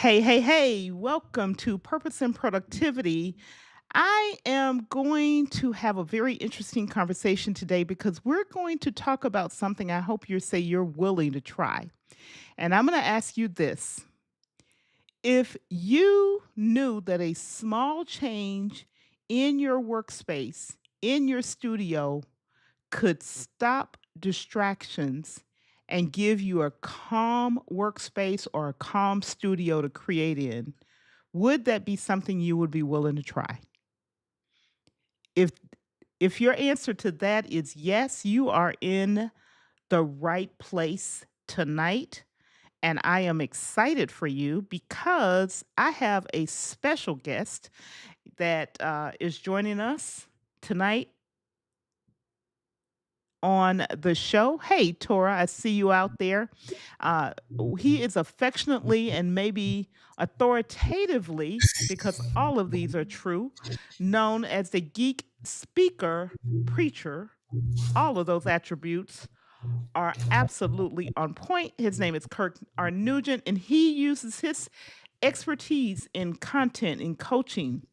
Hey, welcome to Purpose and Productivity. I am going to have a very interesting conversation today because we're going to talk about something I hope you say you're willing to try. And I'm going to ask you this. If you knew that a small change in your workspace, in your studio, could stop distractions and give you a calm workspace or a calm studio to create in, would that be something you would be willing to try? If if your answer to that is yes, you are in the right place tonight. And I am excited for you because I have a special guest that is joining us tonight on the show. Hey, Tora, I see you out there. Uh, he is affectionately and maybe authoritatively, because all of these are true, known as the geek speaker preacher. All of those attributes are absolutely on point. His name is Kirk Nugent, and he uses his expertise in content and coaching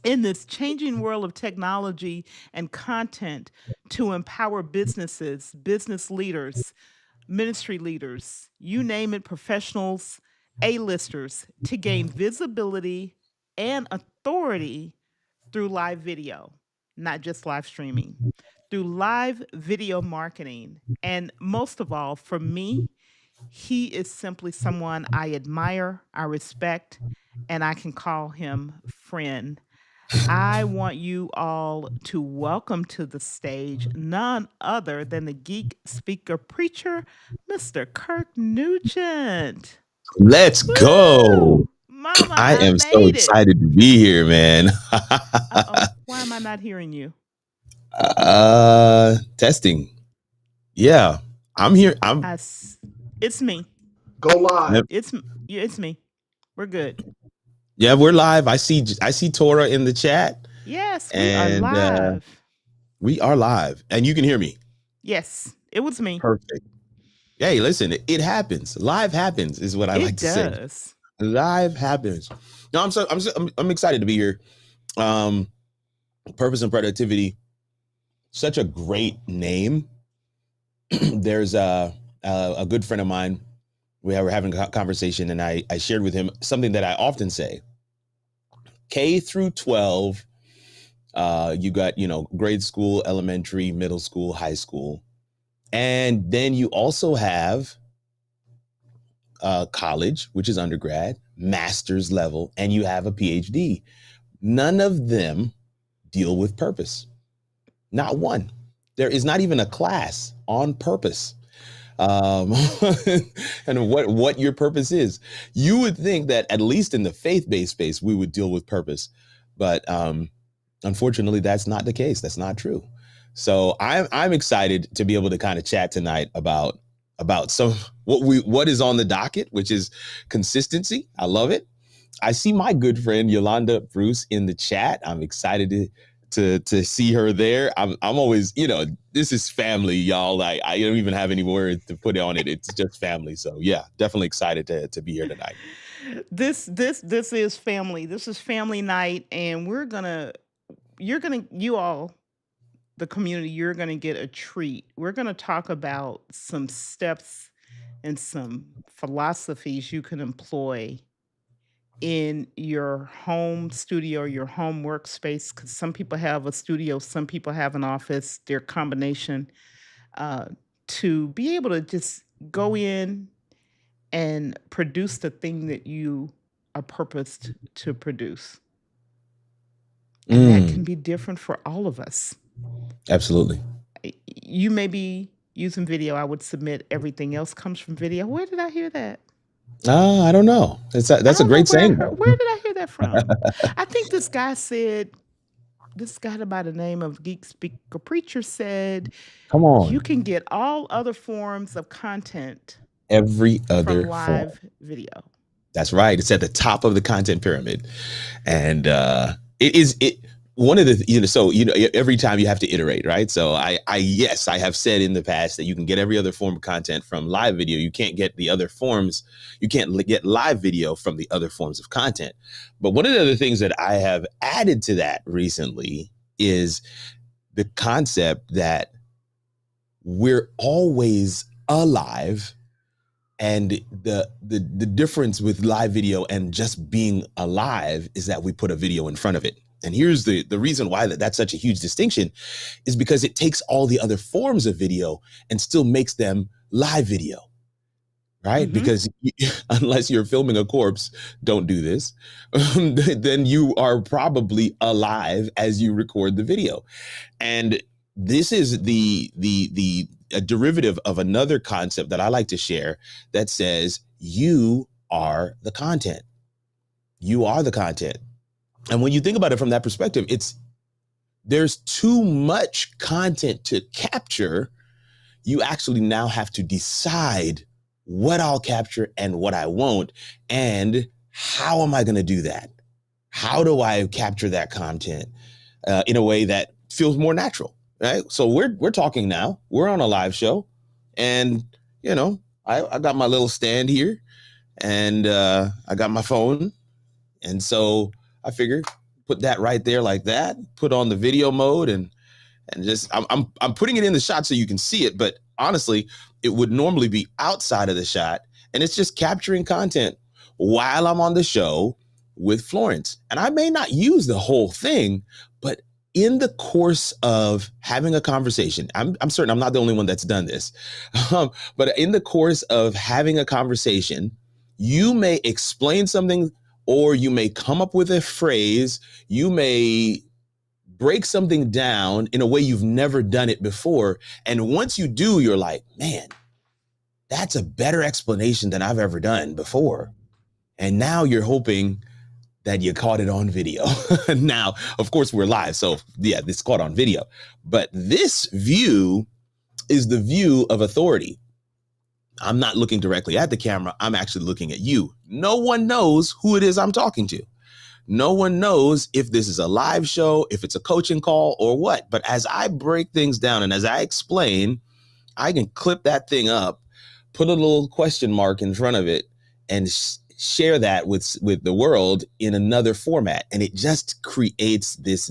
in this changing world of technology and content to empower businesses, business leaders, ministry leaders, you name it, professionals, A-listers, to gain visibility and authority through live video, not just live streaming, through live video marketing. And most of all, for me, he is simply someone I admire, I respect, and I can call him friend. I want you all to welcome to the stage none other than the geek speaker preacher, Mr. Kirk Nugent. Let's go. Woo! Mama, I I am so made it. excited to be here, man. Uh oh. Why am I not hearing you? Testing. Yeah, I'm here. I s- it's me. Go live. Yep. It's me. We're good. Yeah, we're live. I see Tora in the chat, Yes, we are and live. we are live, and you can hear me. Yes, it was me. Perfect. Hey, listen, it happens. Live happens is what I like It to say. does. Live happens. No, I'm excited to be here. Um, Purpose and Productivity, such a great name. There's a good friend of mine. We were having a conversation, and I shared with him something that I often say. K through 12, you got, grade school, elementary, middle school, high school. And then you also have college, which is undergrad, master's level, and you have a PhD. None of them deal with purpose. Not one. There is not even a class on purpose. um, and what your purpose is. You would think that at least in the faith-based space, we would deal with purpose, but unfortunately, that's not the case. That's not true. So I'm excited to be able to kind of chat tonight about some what is on the docket, which is consistency. I love it. I see my good friend Yolanda Bruce in the chat. I'm excited to see her there. I'm always, this is family, y'all. I don't even have any words to put on it. It's just family. So yeah, definitely excited to be here tonight. This is family. This is family night, and you all, the community, you're gonna get a treat. We're gonna talk about some steps and some philosophies you can employ in your home studio or your home workspace, because some people have a studio, some people have an office, their combination, uh, to be able to just go in and produce the thing that you are purposed to produce. And that can Mm, be different for all of us. absolutely. You may be using video. I would submit everything else comes from video. Where did I hear that? I don't know. I That's a don't know great where I saying heard. though. Where did I hear that from? I think this guy by the name of Geek Speaker Preacher said, Come you on. can get all other forms of content Every from other form. live video. That's right. It's at the top of the content pyramid. And it is it one of the, every time you have to iterate, right? So yes, I have said in the past that you can get every other form of content from live video. You can't get the other forms. You can't get live video from the other forms of content. But one of the other things that I have added to that recently is the concept that we're always alive. And the difference with live video and just being alive is that we put a video in front of it. And here's the reason why that's such a huge distinction is because it takes all the other forms of video and still makes them live video, right? Mm-hmm. Because unless you're filming a corpse, don't do this, then you are probably alive as you record the video. And this is a derivative of another concept that I like to share that says you are the content. You are the content. And when you think about it from that perspective, there's too much content to capture. You actually now have to decide what I'll capture and what I won't. And how am I going to do that? How do I capture that content in a way that feels more natural? Right. So we're talking now. We're on a live show. And, I got my little stand here and I got my phone. And so I figured put that right there like that, put on the video mode and just I'm putting it in the shot so you can see it. But honestly, it would normally be outside of the shot. And it's just capturing content while I'm on the show with Florence. And I may not use the whole thing, but in the course of having a conversation, I'm certain I'm not the only one that's done this, but in the course of having a conversation, you may explain something or you may come up with a phrase, you may break something down in a way you've never done it before. And once you do, you're like, man, that's a better explanation than I've ever done before. And now you're hoping that you caught it on video. Now, of course, we're live. So yeah, this caught on video. But this view is the view of authority. I'm not looking directly at the camera. I'm actually looking at you. No one knows who it is I'm talking to. No one knows if this is a live show, if it's a coaching call or what. But as I break things down and as I explain, I can clip that thing up, put a little question mark in front of it and share that with the world in another format. And it just creates this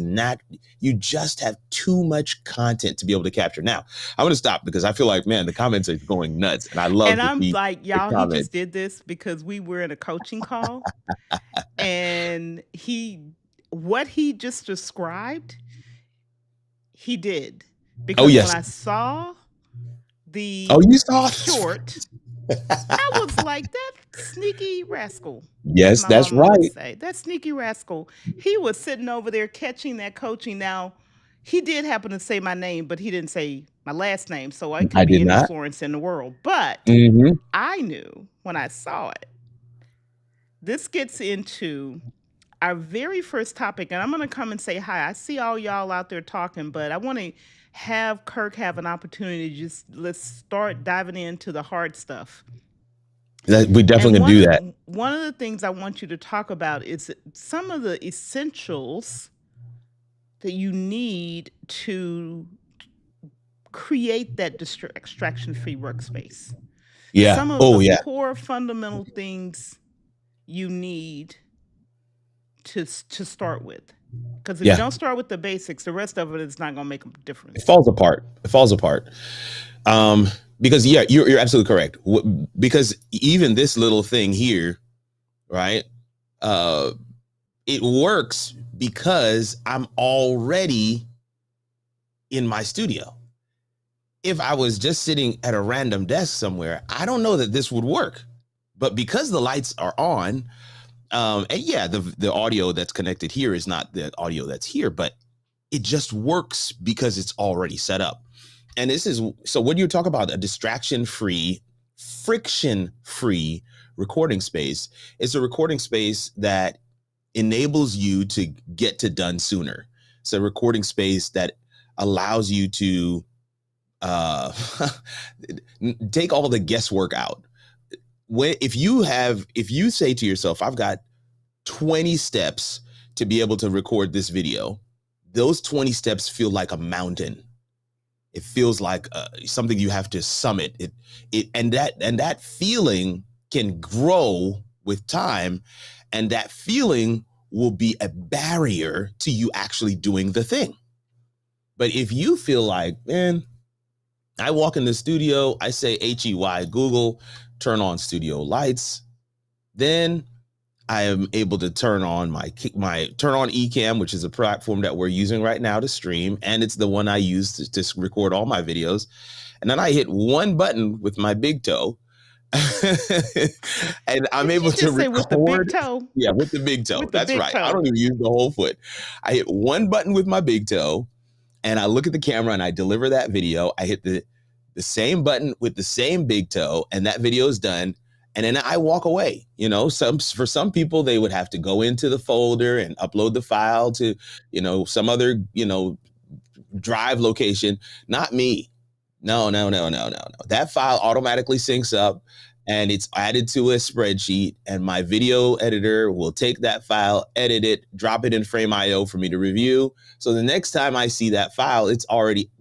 you just have too much content to be able to capture. Now, I'm going to stop because I feel like, man, the comments are going nuts. And I love And to I'm see like, the y'all, he comments. just did this because we were in a coaching call and what he just described, he did. Oh, Because when yes. I saw Oh, the you saw short, I was like, that sneaky rascal, as Yes, my that's mama would right. say. That sneaky rascal. He was sitting over there catching that coaching. Now, he did happen to say my name, but he didn't say my last name. So it I could be did any not. Florence in the world. But Hmm. I knew when I saw it. This gets into our very first topic, and I'm going to come and say hi. I see all y'all out there talking, but I want to have Kirk have an opportunity to just let's start diving into the hard stuff. We definitely And gonna do that. one of the things I want you to talk about is some of the essentials that you need to create that extraction-free workspace. Yeah. Some of Oh, the yeah. core fundamental things you need to start with. Because if you Yeah. don't start with the basics, the rest of it is not going to make a It difference. falls apart. It falls apart. Because yeah, you're absolutely correct. Because even this little thing here, right? Uh, it works because I'm already in my studio. If I was just sitting at a random desk somewhere, I don't know that this would work. But because the lights are on, and yeah, the audio that's connected here is not the audio that's here, but it just works because it's already set up. And this is so when you talk about a distraction-free, friction-free recording space, it's a recording space that enables you to get to done sooner. It's a recording space that allows you to uh, take all the guesswork out. If you say to yourself, I've got 20 steps to be able to record this video, those 20 steps feel like a mountain. It feels like something you have to summit. And that feeling can grow with time, and that feeling will be a barrier to you actually doing the thing. But if you feel like, man, I walk in the studio, I say HEY Google, turn on studio lights, then I am able to turn on turn on Ecamm, which is a platform that we're using right now to stream, and it's the one I use to record all my videos. And then I hit one button with my big toe, and I'm Did you able to just say with the big record. toe? Yeah, with the big toe. With the That's big right. I toe. don't even use the whole foot. I hit one button with my big toe, and I look at the camera and I deliver that video. I hit the same button with the same big toe, and that video is done. And then I walk away. You know, for some people, they would have to go into the folder and upload the file to, some other, drive location. Not me. No, no, no, no, no, no. That file automatically syncs up and it's added to a spreadsheet, and my video editor will take that file, edit it, drop it in Frame.io for me to review. So the next time I see that file, it's already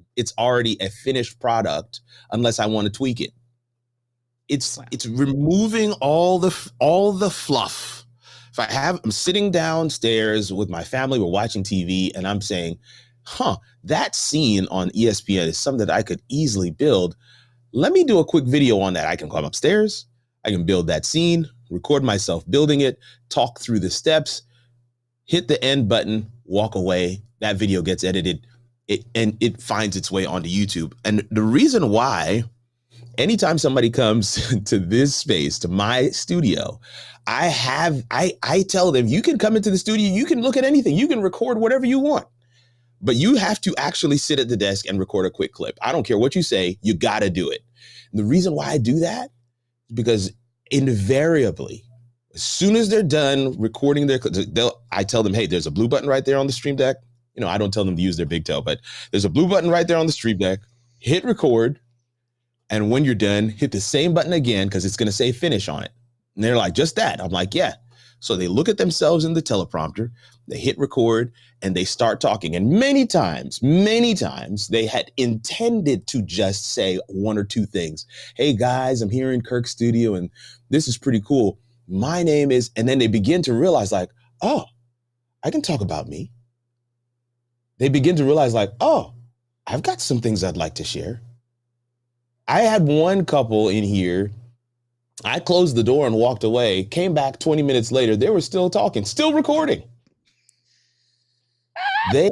a finished product, unless I want to tweak it. It's removing all the fluff. I'm sitting downstairs with my family, we're watching TV, and I'm saying, that scene on ESPN is something that I could easily build. Let me do a quick video on that. I can come upstairs, I can build that scene, record myself building it, talk through the steps, hit the end button, walk away. That video gets edited, and it finds its way onto YouTube. And the reason why, anytime somebody comes to this space, to my studio, I tell them, you can come into the studio, you can look at anything, you can record whatever you want. But you have to actually sit at the desk and record a quick clip. I don't care what you say, you got to do it. And the reason why I do that is because invariably, as soon as they're done recording I tell them, hey, there's a blue button right there on the Stream Deck. I don't tell them to use their big toe, but there's a blue button right there on the Stream Deck. Hit record. And when you're done, hit the same button again, because it's going to say finish on it. And they're like, just that? I'm like, yeah. So they look at themselves in the teleprompter, they hit record, and they start talking. And many times, they had intended to just say one or two things. Hey guys, I'm here in Kirk's studio, and this is pretty cool. My name is, and then they begin to realize like, oh, I can talk about me. They begin to realize like, oh, I've got some things I'd like to share. I had one couple in here. I closed the door and walked away, came back 20 minutes later. They were still talking, still recording. There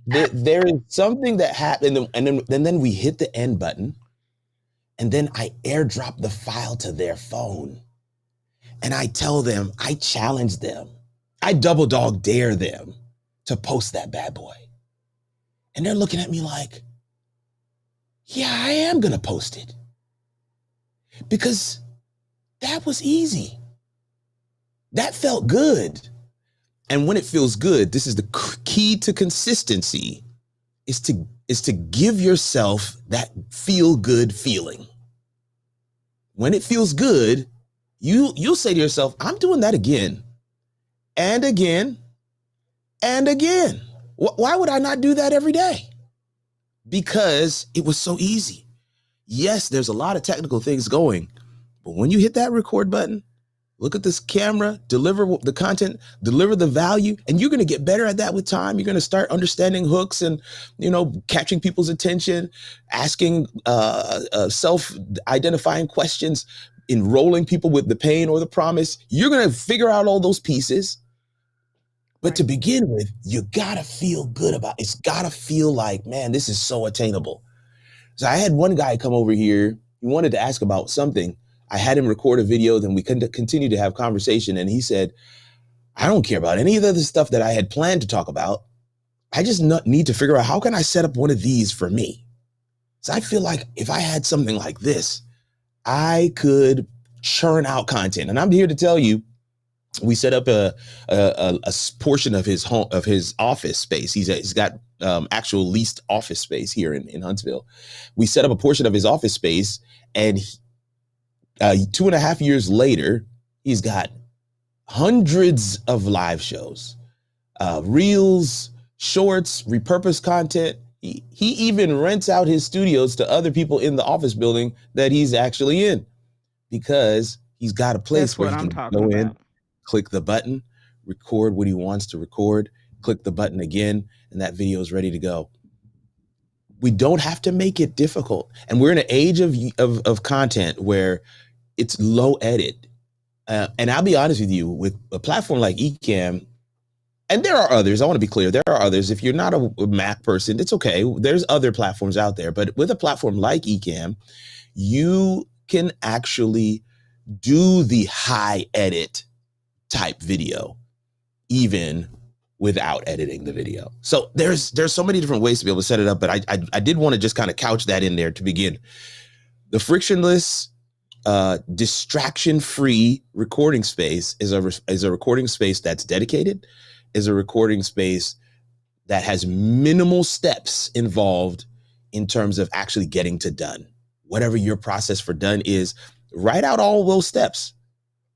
is something that happened. And then we hit the end button, and then I airdrop the file to their phone. And I tell them, I challenge them, I double dog dare them to post that bad boy. And they're looking at me like, yeah, I am going to post it. Because that was easy. That felt good. And when it feels good, this is the key to consistency, is to give yourself that feel good feeling. When it feels good, you'll say to yourself, I'm doing that again and again and again. Why would I not do that every day? Because it was so easy. Yes, there's a lot of technical things going, but when you hit that record button, look at this camera, deliver the content, deliver the value, and you're going to get better at that with time. You're going to start understanding hooks and, catching people's attention, asking self-identifying questions, enrolling people with the pain or the promise. You're going to figure out all those pieces. But to begin with, you got to feel good about it. It's got to feel like, man, this is so attainable. So I had one guy come over here. He wanted to ask about something. I had him record a video, then we continue to have conversation. And he said, I don't care about any of the other stuff that I had planned to talk about. I just need to figure out, how can I set up one of these for me? So I feel like if I had something like this, I could churn out content. And I'm here to tell you, we set up a portion of his home, of his office space. He's got actual leased office space here in Huntsville. We set up a portion of his office space, and 2.5 years later, he's got hundreds of live shows, reels, shorts, repurposed content. He even rents out his studios to other people in the office building that he's actually in, because he's got a place That's where what he I'm can talking go in, about. click the button, record what he wants to record, click the button again, and that video is ready to go. We don't have to make it difficult. And we're in an age of content where it's low edit. And I'll be honest with you, with a platform like Ecamm, and there are others. I want to be clear. There are others. If you're not a Mac person, it's okay. There's other platforms out there. But with a platform like Ecamm, you can actually do the high edit type video, even without editing the video. So there's so many different ways to be able to set it up. But I did want to just kind of couch that in there to begin. The frictionless, distraction-free recording space is a recording space that's dedicated, is a recording space that has minimal steps involved in terms of actually getting to done. Whatever your process for done is, write out all those steps.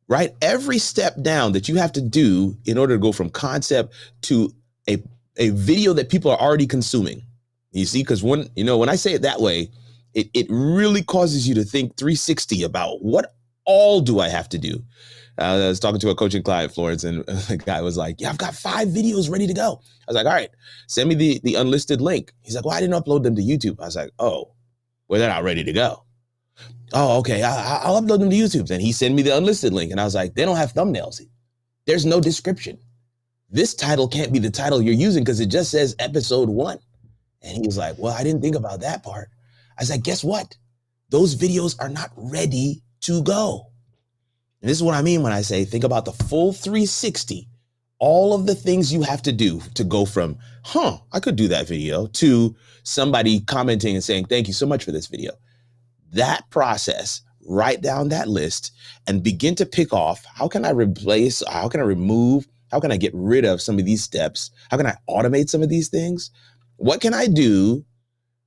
Write every step down that you have to do in order to go from concept to a video that people are already consuming. You see, because when I say it that way, it really causes you to think 360 about what all do I have to do. I was talking to a coaching client, Florence, and the guy was like, "Yeah, I've got 5 videos ready to go." I was like, "All right, send me the unlisted link." He's like, "Well, I didn't upload them to YouTube." I was like, "Oh, well, they're not ready to go." "Oh, okay, I'll upload them to YouTube." And he sent me the unlisted link, and I was like, "They don't have thumbnails. There's no description. This title can't be the title you're using because it just says episode 1." And he was like, "Well, I didn't think about that part." I was like, "Guess what? Those videos are not ready to go." And this is what I mean when I say think about the full 360, all of the things you have to do to go from, I could do that video, to somebody commenting and saying, "Thank you so much for this video." That process, write down that list and begin to pick off, how can I replace, how can I remove, how can I get rid of some of these steps? How can I automate some of these things? What can I do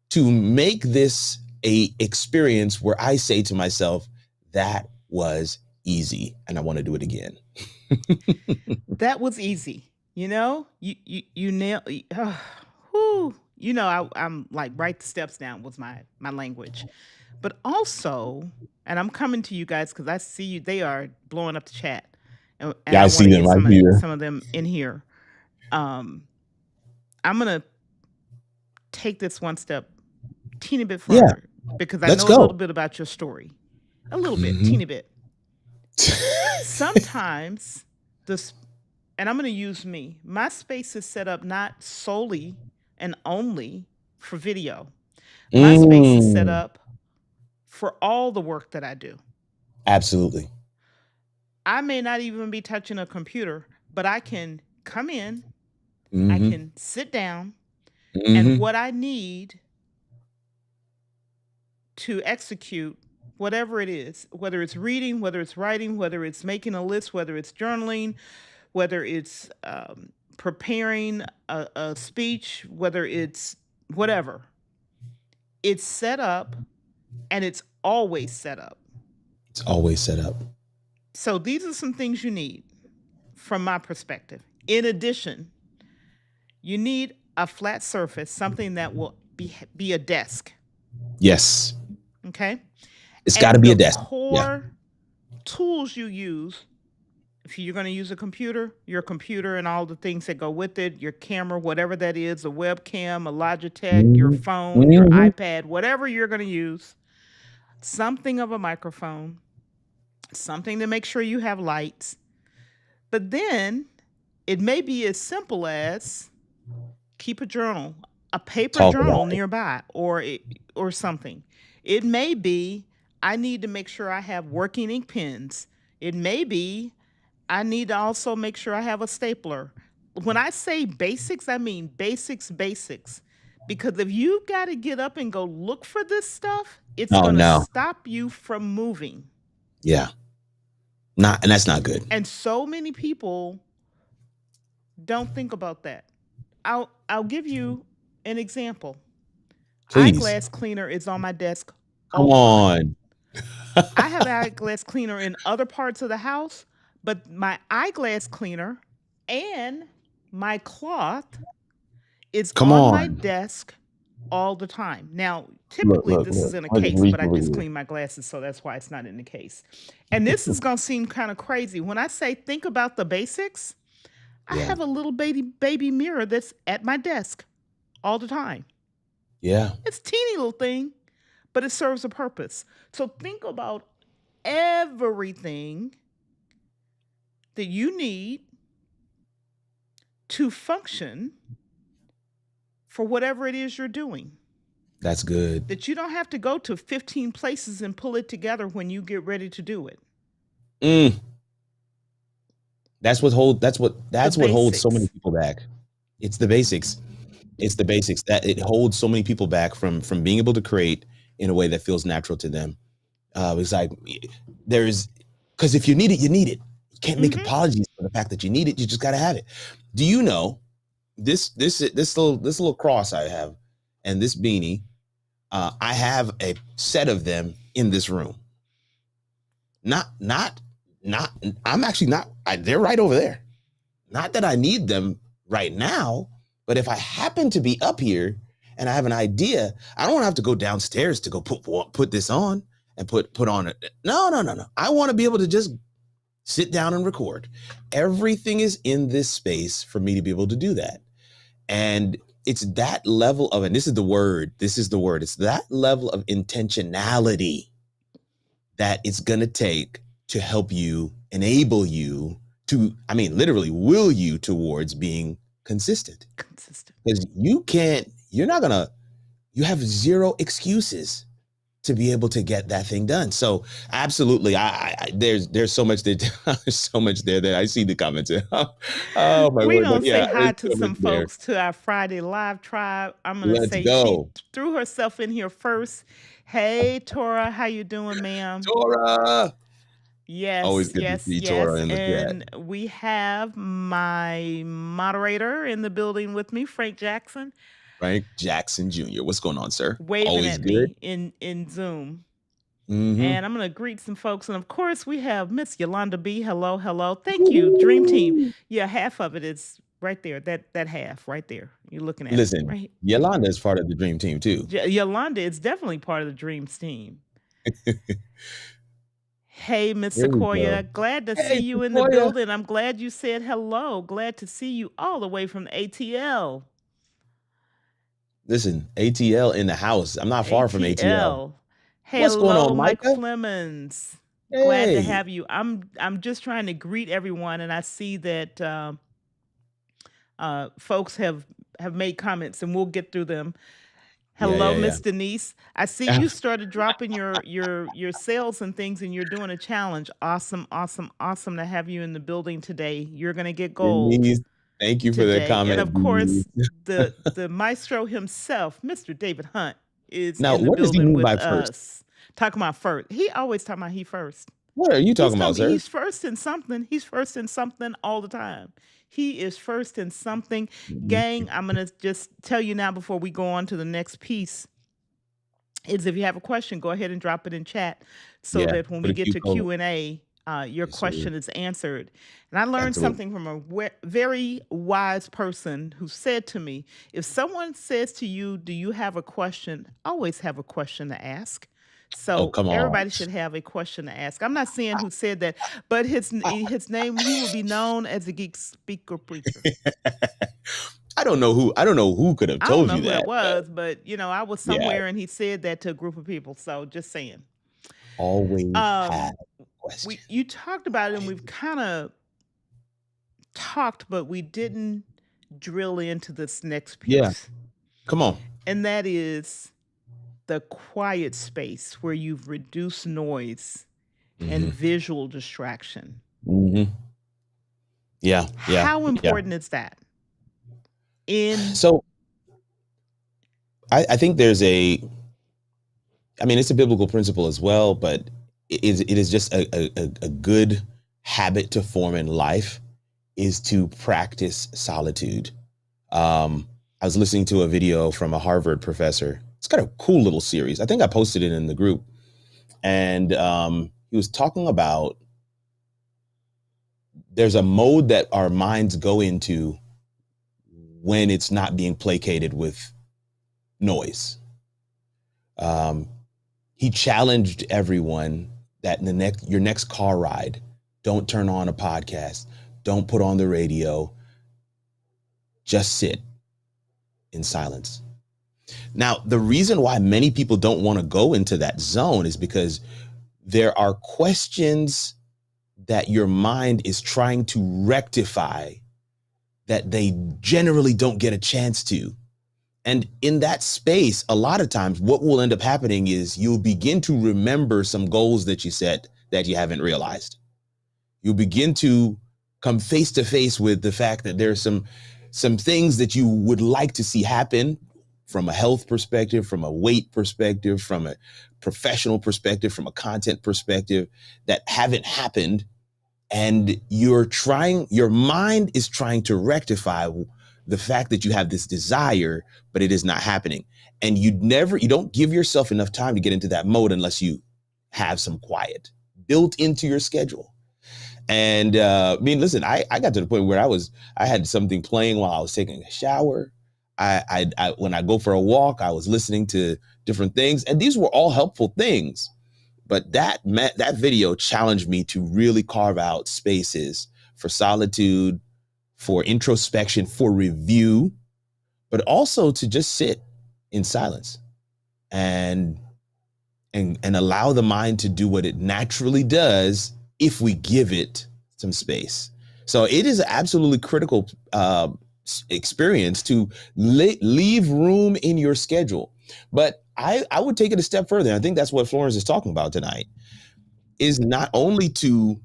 to make this a experience where I say to myself, that was easy and I want to do it again? That was easy. You nail. Whew. I'm like, write the steps down was my language, but also, and I'm coming to you guys because I see you. They are blowing up the chat, and Yeah, I I want see to them get right some here. some of them in here. Um, I'm gonna take this one step, teeny bit Yeah, further, because I let's know a little go. bit about your story, a little bit, Mhm. teeny bit. Sometimes this, and I'm going to use me. My space is set up not solely and only for video. My space is set Mm, up for all the work that I do. absolutely. I may not even be touching a computer, but I can come in, I Hmm. can sit down, and Hmm. what I need to execute whatever it is, whether it's reading, whether it's writing, whether it's making a list, whether it's journaling, whether it's preparing a speech, whether it's whatever, it's set up and it's always set up. It's always set up. So these are some things you need from my perspective. In addition, you need a flat surface, something that will be a desk. Yes, Okay. it's got to And be a the desk. Yeah. core tools you use, if you're going to use a computer, your computer and all the things that go with it, your camera, whatever that is, a webcam, a Logitech, your Hmm. phone, your Hmm. iPad, whatever you're going to use, something of a microphone, something to make sure you have lights. But then it may be as simple as keep a journal, a paper Talk about journal it. nearby, or something. It may be I need to make sure I have working ink pens. It may be I need to also make sure I have a stapler. When I say basics, I mean basics, basics. Because if you got to get up and go look for this stuff, it's Oh going to no. stop you from moving. Yeah. Not, and that's not good. And so many people don't think about that. I'll give you an example. Please. Eyeglass cleaner is on my desk all Come the time. on. I have eyeglass cleaner in other parts of the house, but my eyeglass cleaner and my cloth It's Come on my on. desk all the time. Now, Look, typically look, this is look. in a I'm gonna just case, reach but I over just here. cleaned my glasses, so that's why it's not in the case. And this is going to seem kind of crazy. When I say think about the basics, I Yeah. have a little baby mirror that's at my desk all the time. Yeah. It's a teeny little thing, but it serves a purpose. So think about everything that you need to function for whatever it is you're doing. That's good. That you don't have to go to 15 places and pull it together when you get ready to do it. Mm. That's what The holds so many basics. people back. It's the basics. It's the basics that it holds so many people back from being able to create in a way that feels natural to them. It's like there's because if you need it, you need it. You can't make Mm-hmm. apologies for the fact that you need it. You just got to have it. Do you know this little cross I have and this beanie? I have a set of them in this room. Not. I'm actually not. They're right over there. Not that I need them right now, but if I happen to be up here and I have an idea, I don't want to have to go downstairs to go put this on and put on it. No. I want to be able to just sit down and record. Everything is in this space for me to be able to do that. And it's that level of, and this is the word, it's that level of intentionality that it's going to take to help you, enable you to, I mean, literally will you towards being consistent. Consistent. Because you have zero excuses to be able to get that thing done. So absolutely, there's so much that there's so much there that I see the comments. Oh my We're word! going But to yeah, say hi there's to so much some there. folks to our Friday Live tribe. I'm going to Let's say she go, threw herself in here first. Hey, Tora, how you doing, ma'am? Tora. Always Yes, good to yes, see Tora yes. in the chat. And we have my moderator in the building with me, Frank Jackson, Frank Jackson Jr. What's going on, sir? waving Always at good. me in Zoom. Mm-hmm. And I'm going to greet some folks. And of course, we have Miss Yolanda B. Hello, hello. Thank you, Dream Team. Yeah, half of it is right there. That half right there. You're looking at it Listen, right here. Yolanda is part of the dream team too. Yolanda is definitely part of the Dreams team. Hey, Miss There we Sequoia, go. glad to see Hey, you in the Sequoia. building. I'm glad you said hello. Glad to see you all the way from ATL. Listen, ATL in the house. I'm not far from ATL. ATL. What's going Hello, on, Mike Micah? Flemons. Glad to Hey. have you. I'm just trying to greet everyone, and I see that folks have made comments, and we'll get through them. Yeah, Hello, yeah, yeah. Miss Denise. I see you started dropping your sales and things, and you're doing a challenge. Awesome, awesome, awesome to have you in the building today. You're gonna get gold Denise, thank you for the today, and comment, of Denise. course, the maestro himself, Mr. David Hunt, is Now, in the what does he building mean with by first? us. Talking about first, he always talking about he first. What are you talking about, sir? He's first in something. He's first in something all the time. He is first in something. Mhm. Gang, I'm gonna just tell you now before we go on to the next piece is if you have a question, go ahead and drop it in chat so Yeah, that when put we a get Q to code. Q&A, your Yes, sir. question is answered. And I learned Absolutely. something from a very wise person who said to me, if someone says to you, do you have a question? Always have a question to ask. Oh, So come on. everybody should have a question to ask. I'm not saying who said that, but his name, he will be known as a geek speaker preacher. I don't know who could have I don't told know you who that that, but was, but I was yeah, somewhere and he said that to a group of people. So just saying. always have Um, questions. you talked about it, and Always. we've kind of talked, but we didn't drill into this next Yeah, piece, come on. and that is the quiet space where you've reduced noise and Hmm. visual distraction. Hmm. Yeah, yeah, How yeah. important is that in So I think I mean, it's a biblical principle as well, but it is just a good habit to form in life is to practice solitude. I was listening to a video from a Harvard professor. It's got a cool little series. I think I posted it in the group, and he was talking about there's a mode that our minds go into when it's not being placated with noise. He challenged everyone that in your next car ride, don't turn on a podcast, don't put on the radio, just sit in silence. Now, the reason why many people don't want to go into that zone is because there are questions that your mind is trying to rectify that they generally don't get a chance to. And in that space, a lot of times what will end up happening is you'll begin to remember some goals that you set that you haven't realized. You'll begin to come face to face with the fact that there's some things that you would like to see happen from a health perspective, from a weight perspective, from a professional perspective, from a content perspective that haven't happened. And your mind is trying to rectify the fact that you have this desire, but it is not happening. And you don't give yourself enough time to get into that mode unless you have some quiet built into your schedule. And listen, I got to the point where I had something playing while I was taking a shower. I when I go for a walk, I was listening to different things, and these were all helpful things. But that video challenged me to really carve out spaces for solitude, for introspection, for review, but also to just sit in silence and allow the mind to do what it naturally does if we give it some space. So it is an absolutely critical experience to leave room in your schedule. But I would take it a step further. I think that's what Florence is talking about tonight, is not only to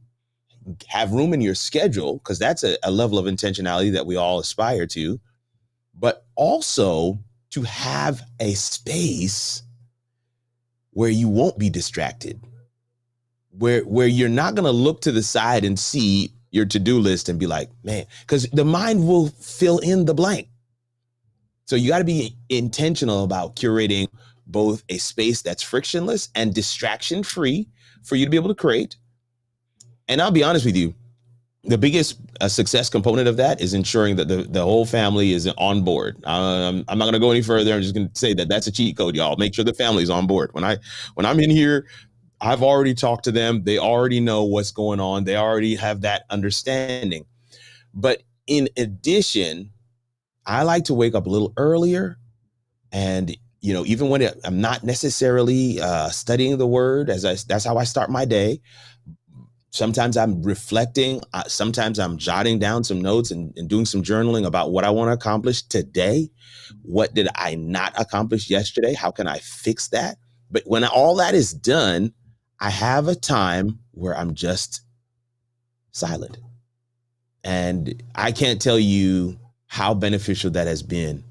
have room in your schedule, because that's a level of intentionality that we all aspire to, but also to have a space where you won't be distracted, where you're not going to look to the side and see your to-do list and be like, man, because the mind will fill in the blank. So you got to be intentional about curating both a space that's frictionless and distraction-free for you to be able to create. And I'll be honest with you, the biggest success component of that is ensuring that the whole family is on board. I'm not going to go any further. I'm just going to say that that's a cheat code, y'all. Make sure the family's on board. When I'm in here, I've already talked to them. They already know what's going on. They already have that understanding. But in addition, I like to wake up a little earlier. And, even when I'm not necessarily studying the word, that's how I start my day. Sometimes I'm reflecting. Sometimes I'm jotting down some notes and doing some journaling about what I want to accomplish today. What did I not accomplish yesterday? How can I fix that? But when all that is done, I have a time where I'm just silent. And I can't tell you how beneficial that has been.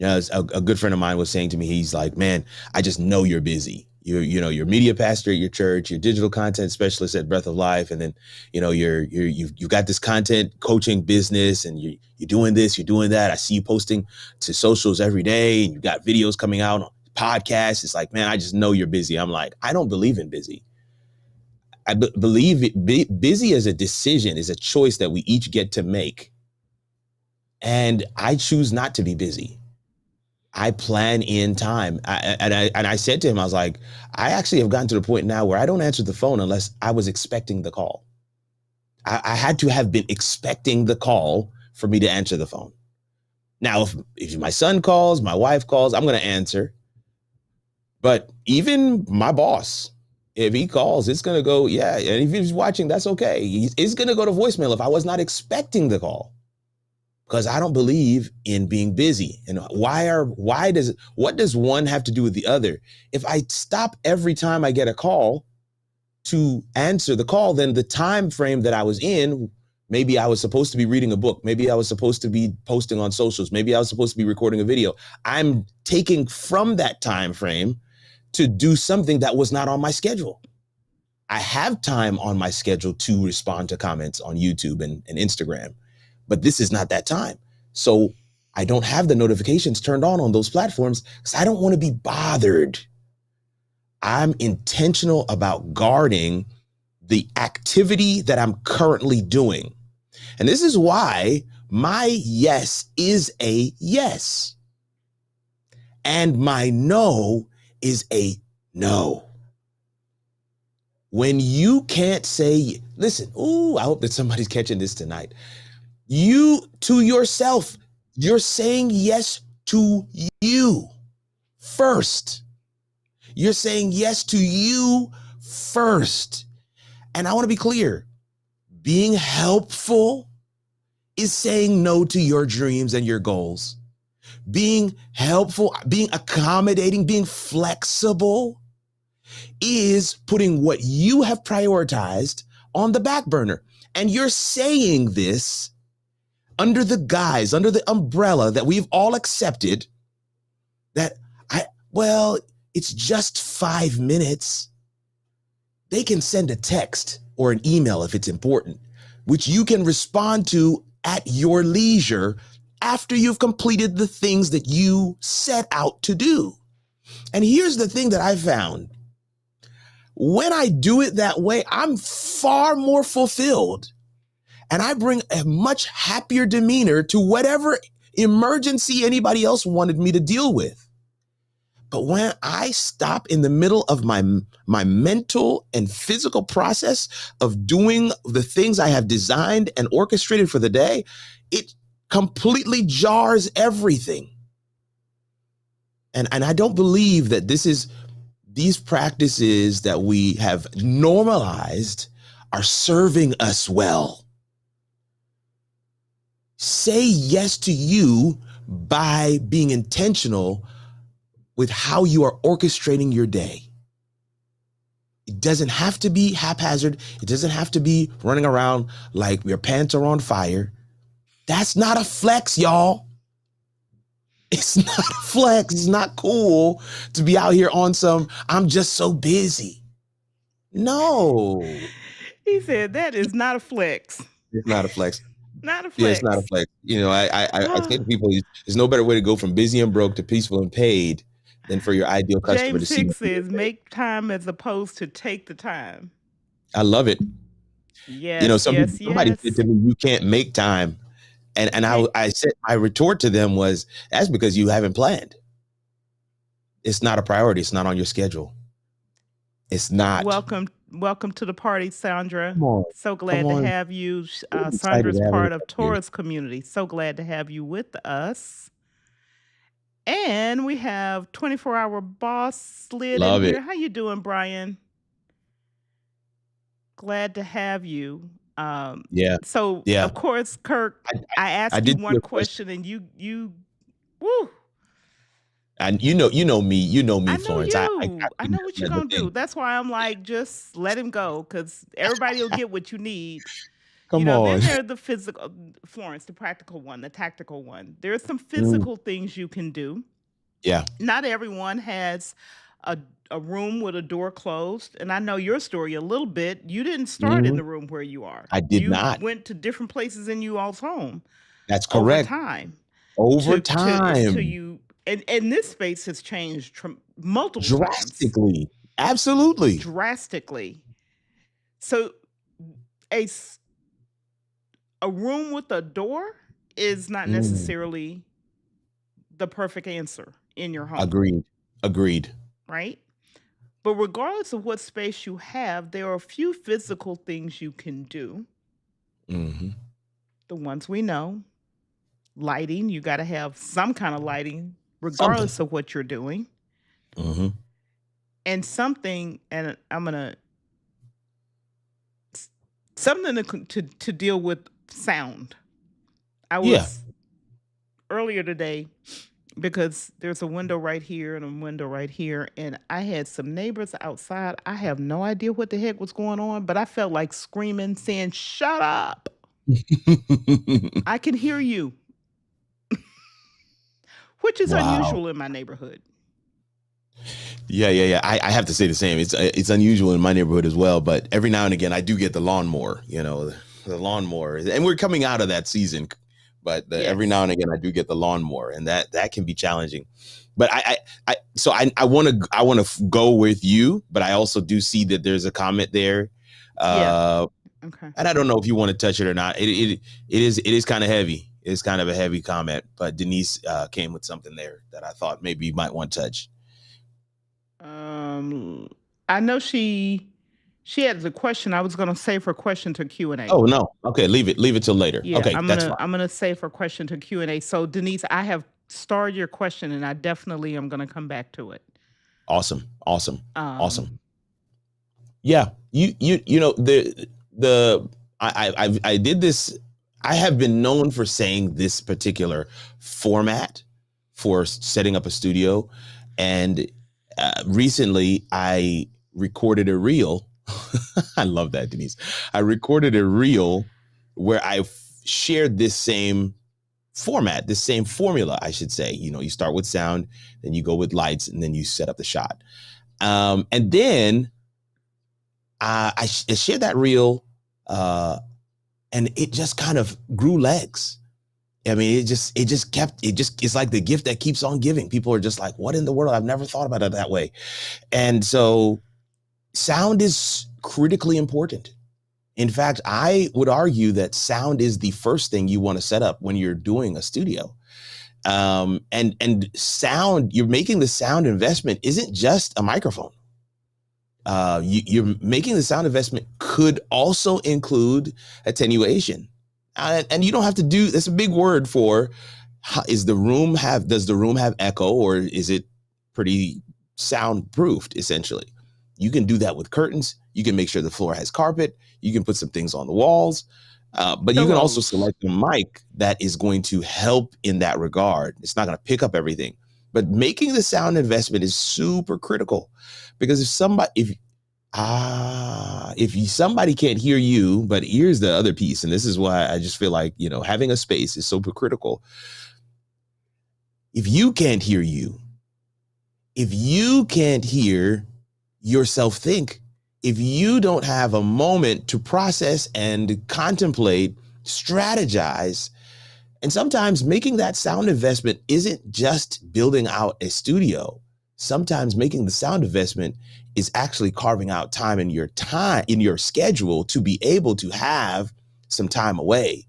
A good friend of mine was saying to me, he's like, man, I just know you're busy. You're media pastor at your church, you're digital content specialist at Breath of Life. And then, you've got this content coaching business and you're doing this, you're doing that. I see you posting to socials every day and you've got videos coming out on podcasts. It's like, man, I just know you're busy. I'm like, I don't believe in busy. I believe busy as a decision, is a choice that we each get to make. And I choose not to be busy. I plan in time. I said to him, I was like, I actually have gotten to the point now where I don't answer the phone unless I was expecting the call. I had to have been expecting the call for me to answer the phone. Now, if my son calls, my wife calls, I'm going to answer. But even my boss, if he calls, it's going to go, yeah. And if he's watching, that's okay. It's going to go to voicemail if I was not expecting the call. Because I don't believe in being busy. And what does one have to do with the other? If I stop every time I get a call to answer the call, then the time frame that I was in, maybe I was supposed to be reading a book. Maybe I was supposed to be posting on socials. Maybe I was supposed to be recording a video. I'm taking from that time frame to do something that was not on my schedule. I have time on my schedule to respond to comments on YouTube and Instagram. But this is not that time. So I don't have the notifications turned on those platforms because I don't want to be bothered. I'm intentional about guarding the activity that I'm currently doing. And this is why My yes is a yes, and my no is a no. When you can't say, listen, ooh, I hope that somebody's catching this tonight. You to yourself, you're saying yes to you first. You're saying yes to you first. And I want to be clear, being helpful is saying no to your dreams and your goals. Being helpful, being accommodating, being flexible is putting what you have prioritized on the back burner. And you're saying this under the guise, under the umbrella that we've all accepted that well, it's just 5 minutes. They can send a text or an email if it's important, which you can respond to at your leisure after you've completed the things that you set out to do. And here's the thing that I found. When I do it that way, I'm far more fulfilled, and I bring a much happier demeanor to whatever emergency anybody else wanted me to deal with. But when I stop in the middle of my mental and physical process of doing the things I have designed and orchestrated for the day, it completely jars everything. And I don't believe that these practices that we have normalized are serving us well. Say yes to you by being intentional with how you are orchestrating your day. It doesn't have to be haphazard. It doesn't have to be running around like your pants are on fire. That's not a flex, y'all. It's not a flex. It's not cool to be out here on some, I'm just so busy. No. He said that is not a flex. It's not a flex. Not a Yeah, it's not a flex. flex. You know, I say to people, there's no better way to go from busy and broke to peaceful and paid than for your ideal customer to James see you. Hicks says, make time as opposed to take the time. I love it. Yes, You know, somebody said to me, you can't make time. And I said, my retort to them was, that's because you haven't planned. It's not a priority. It's not on your schedule. It's not. Welcome to the party, Sandra. Come on. So glad to have you. Sandra's part of Taurus community. So glad to have you with us. And we have 24-hour boss slid in here. How you doing, Brian? Glad to have you. So of course, Kirk, I asked you one question and you woo. And you know me, Florence. I know what you're gonna do. That's why I'm like, just let him go, because everybody will get what you need. Come on. Then there's the physical, Florence, the practical one, the tactical one. There's some physical things you can do. Yeah. Not everyone has a room with a door closed. And I know your story a little bit. You didn't start in the room where you are. I did not. You went to different places in you all's home. That's correct. Over time. To you, and this space has changed multiple drastically. times. Absolutely. Drastically. So a room with a door is not necessarily the perfect answer in your home. Agreed. Right? But regardless of what space you have, there are a few physical things you can do. The ones we know. Lighting, you got to have some kind of lighting, regardless of what you're doing. And something to deal with sound. I was earlier today, because there's a window right here and a window right here, and I had some neighbors outside. I have no idea what the heck was going on, but I felt like screaming, saying, "Shut up! I can hear you." Which is unusual in my neighborhood. Yeah. I have to say the same. It's unusual in my neighborhood as well, but every now and again I do get the lawnmower, the lawnmower. And we're coming out of that season, but every now and again I do get the lawnmower, and that can be challenging. But I want to go with you, but I also do see that there's a comment there. Okay. And I don't know if you want to touch it or not. It is kind of heavy. is kind of a heavy comment, but Denise came with something there that I thought maybe you might want to touch. Um, I know she had the question. I was going to save her question to Q&A. Oh no. Okay, leave it till later. Yeah, Okay, that's fine. I'm gonna save her question to Q&A. So Denise, I have starred your question, and I definitely am gonna come back to it. Awesome. Um, Yeah, you know I did this. I have been known for saying this particular format for setting up a studio, and recently I recorded a reel. I love that, Denise. I recorded a reel where I shared this same format, this same formula, I should say. You know, you start with sound, then you go with lights, and then you set up the shot. And then I shared that reel, and it just kind of grew legs. I mean, it's like the gift that keeps on giving. People are just like, what in the world? I've never thought about it that way. And so sound is critically important. In fact, I would argue that sound is the first thing you want to set up when you're doing a studio. And sound, you're making the sound investment isn't just a microphone. You're making the sound investment could also include attenuation. And you don't have to do, that's a big word for, does the room have echo, or is it pretty soundproofed, essentially? You can do that with curtains. You can make sure the floor has carpet. You can put some things on the walls. But you can also select a mic that is going to help in that regard. It's not going to pick up everything. But making the sound investment is super critical, because if somebody can't hear you, but here's the other piece, and this is why I just feel like, you know, having a space is super critical. If you can't hear you, if you can't hear yourself think, if you don't have a moment to process and contemplate, strategize, and sometimes making that sound investment isn't just building out a studio. Sometimes making the sound investment is actually carving out time in your schedule to be able to have some time away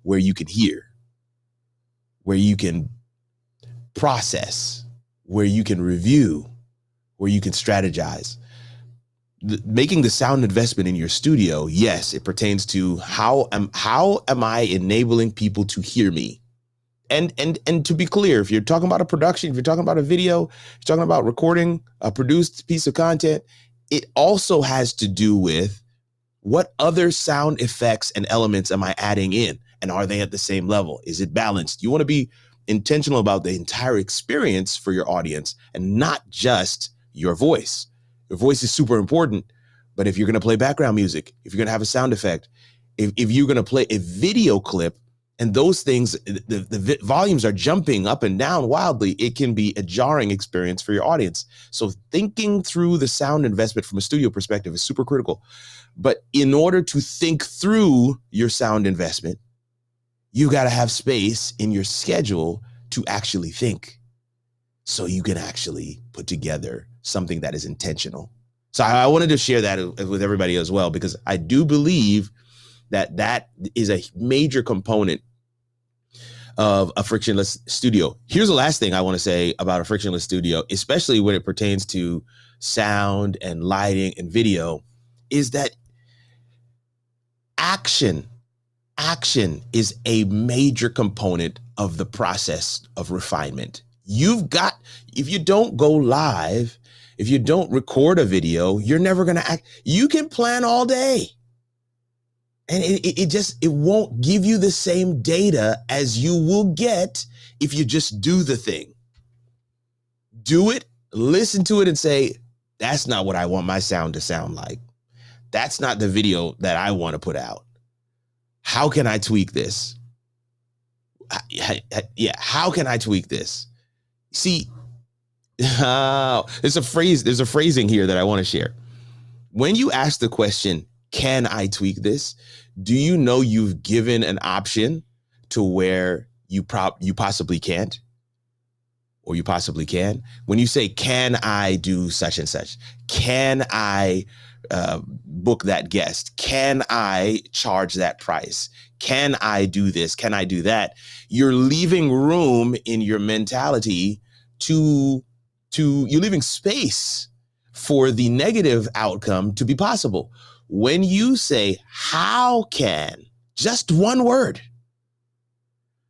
where you can hear, where you can process, where you can review, where you can strategize. Making the sound investment in your studio, yes, it pertains to how am I enabling people to hear me? And to be clear, if you're talking about a production, if you're talking about a video, if you're talking about recording a produced piece of content, it also has to do with what other sound effects and elements am I adding in? And are they at the same level? Is it balanced? You want to be intentional about the entire experience for your audience and not just your voice. Your voice is super important, but if you're going to play background music, if you're going to have a sound effect, if you're going to play a video clip, and those things, the volumes are jumping up and down wildly, it can be a jarring experience for your audience. So thinking through the sound investment from a studio perspective is super critical. But in order to think through your sound investment, you got to have space in your schedule to actually think, so you can actually put together something that is intentional. So I wanted to share that with everybody as well, because I do believe that is a major component of a frictionless studio. Here's the last thing I want to say about a frictionless studio, especially when it pertains to sound and lighting and video, is that action is a major component of the process of refinement. If you don't go live, if you don't record a video, you're never going to act. You can plan all day, and it won't give you the same data as you will get if you just do the thing. Do it, listen to it, and say, that's not what I want my sound to sound like. That's not the video that I want to put out. How can I tweak this? Yeah, how can I tweak this? See, there's a phrasing here that I want to share. When you ask the question, can I tweak this? Do you know you've given an option to where you possibly can't, or you possibly can? When you say, can I do such and such? Can I book that guest? Can I charge that price? Can I do this? Can I do that? You're leaving room in your mentality you're leaving space for the negative outcome to be possible. When you say, how can, just one word,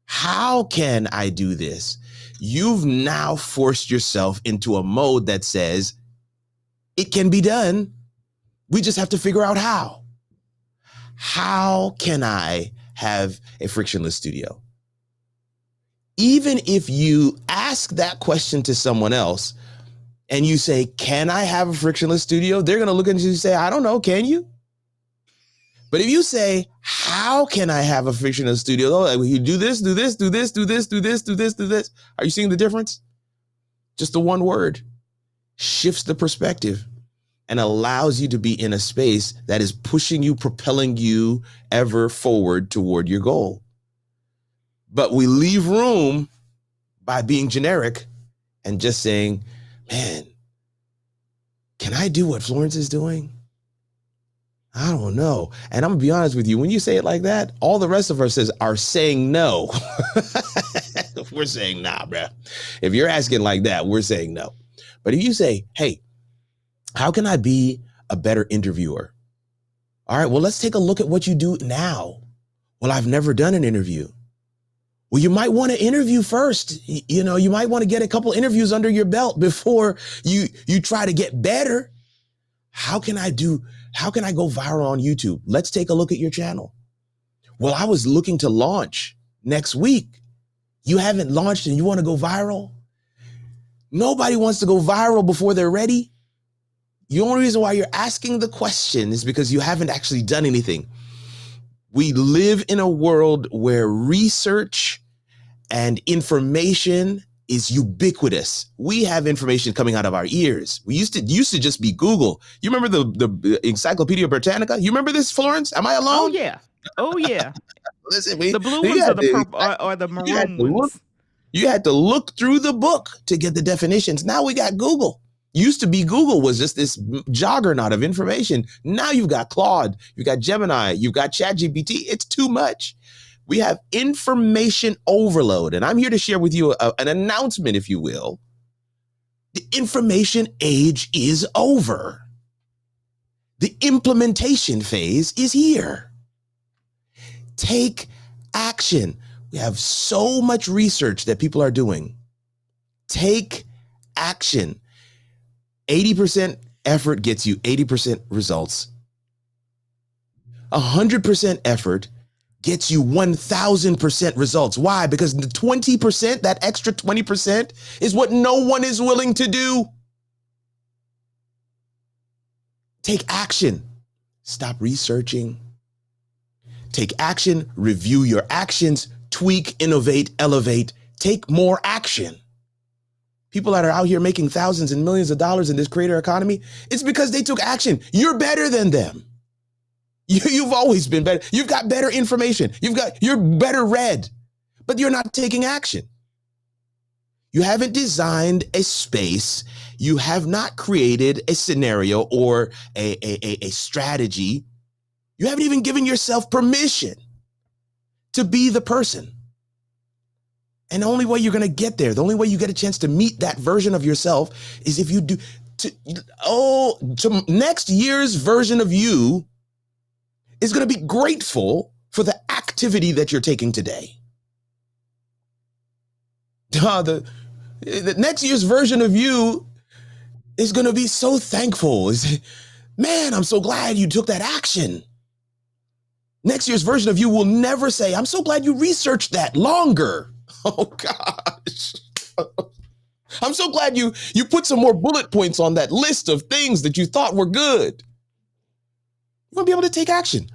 how can I do this? You've now forced yourself into a mode that says it can be done. We just have to figure out how. How can I have a frictionless studio? Even if you ask that question to someone else and you say, can I have a frictionless studio? They're going to look at you and say, I don't know. Can you? But if you say, how can I have a frictionless studio? Oh, you do this, do this, do this, do this, do this, do this, do this. Are you seeing the difference? Just the one word shifts the perspective and allows you to be in a space that is pushing you, propelling you ever forward toward your goal. But we leave room by being generic and just saying, man, can I do what Florence is doing? I don't know. And I'm gonna be honest with you, when you say it like that, all the rest of us are saying no. We're saying, nah, bruh. If you're asking like that, we're saying no. But if you say, hey, how can I be a better interviewer? All right, well, let's take a look at what you do now. Well, I've never done an interview. Well, you might want to interview first. You know, you might want to get a couple interviews under your belt before you try to get better. How can I go viral on YouTube? Let's take a look at your channel. Well, I was looking to launch next week. You haven't launched and you want to go viral? Nobody wants to go viral before they're ready. The only reason why you're asking the question is because you haven't actually done anything. We live in a world where research and information is ubiquitous. We have information coming out of our ears. We used to just be Google. You remember the Encyclopedia Britannica? You remember this, Florence? Am I alone? Oh yeah. Oh yeah. Listen, The blue ones or the purple or the maroon ones? You had to look through the book to get the definitions. Now we got Google. Used to be Google was just this juggernaut of information. Now you've got Claude, you've got Gemini, you've got ChatGPT. It's too much. We have information overload. And I'm here to share with you an announcement, if you will. The information age is over. The implementation phase is here. Take action. We have so much research that people are doing. Take action. 80% effort gets you 80% results. 100% effort gets you 1000% results. Why? Because the 20%, that extra 20% is what no one is willing to do. Take action. Stop researching. Take action, review your actions, tweak, innovate, elevate, take more action. People that are out here making thousands and millions of dollars in this creator economy, it's because they took action. You're better than them. You've always been better. You've got better information. You're better read, but you're not taking action. You haven't designed a space. You have not created a scenario or a strategy. You haven't even given yourself permission to be the person. And the only way you're going to get there, the only way you get a chance to meet that version of yourself is if you do, to next year's version of you is going to be grateful for the activity that you're taking today. The next year's version of you is going to be so thankful. Man, I'm so glad you took that action. Next year's version of you will never say, I'm so glad you researched that longer. Oh gosh. I'm so glad you put some more bullet points on that list of things that you thought were good. You want to be able to take action.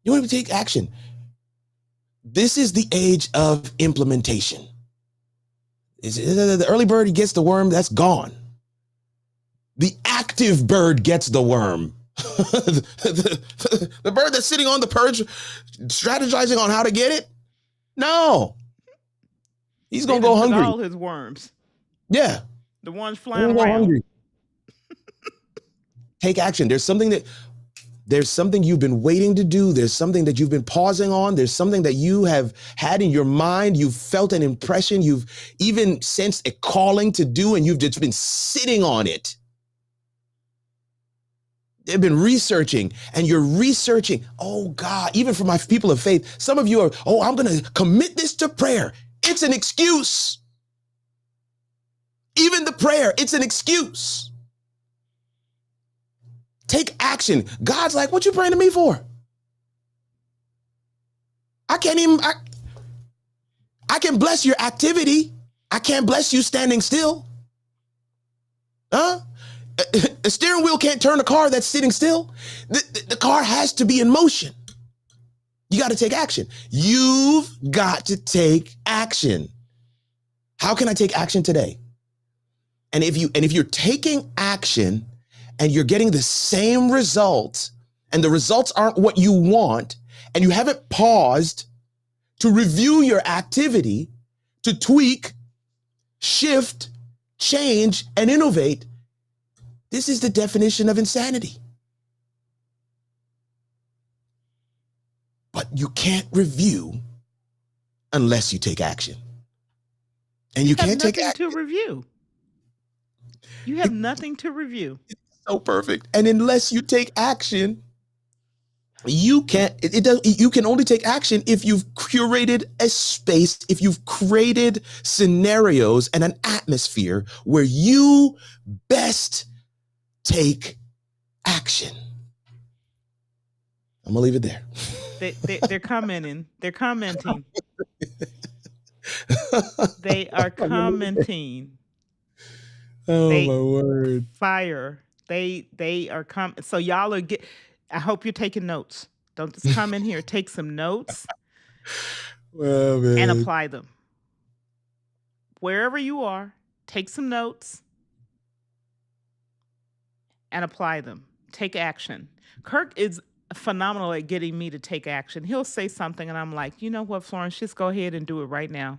You want to take action. This is the age of implementation. The early bird gets the worm, that's gone. The active bird gets the worm. The bird that's sitting on the perch, strategizing on how to get it. No. He's going to go hungry. All his worms. Yeah. The ones flying around. Hungry. Take action. There's something you've been waiting to do. There's something that you've been pausing on. There's something that you have had in your mind. You've felt an impression. You've even sensed a calling to do, and you've just been sitting on it. They've been researching, and you're researching. Oh God, even for my people of faith, some of you are, I'm going to commit this to prayer. It's an excuse. Even the prayer, it's an excuse. Take action. God's like, what you praying to me for? I can bless your activity. I can't bless you standing still. Huh? A steering wheel can't turn a car that's sitting still. The car has to be in motion. You got to take action. You've got to take action. How can I take action today? And if you're taking action and you're getting the same results, and the results aren't what you want, and you haven't paused to review your activity, to tweak, shift, change, and innovate, this is the definition of insanity. But you can't review unless you take action. And you can't take action to review. You have nothing to review. So perfect. And unless you take action, you can't, you can only take action if you've curated a space, if you've created scenarios and an atmosphere where you best take action. I'm gonna leave it there. They're commenting. They're commenting. They are commenting. Oh, my word. Fire. They are so y'all are I hope you're taking notes. Don't just come in here. Take some notes and apply them. Wherever you are, take some notes and apply them. Take action. Kirk is phenomenal at getting me to take action. He'll say something and I'm like, you know what, Florence, just go ahead and do it right now.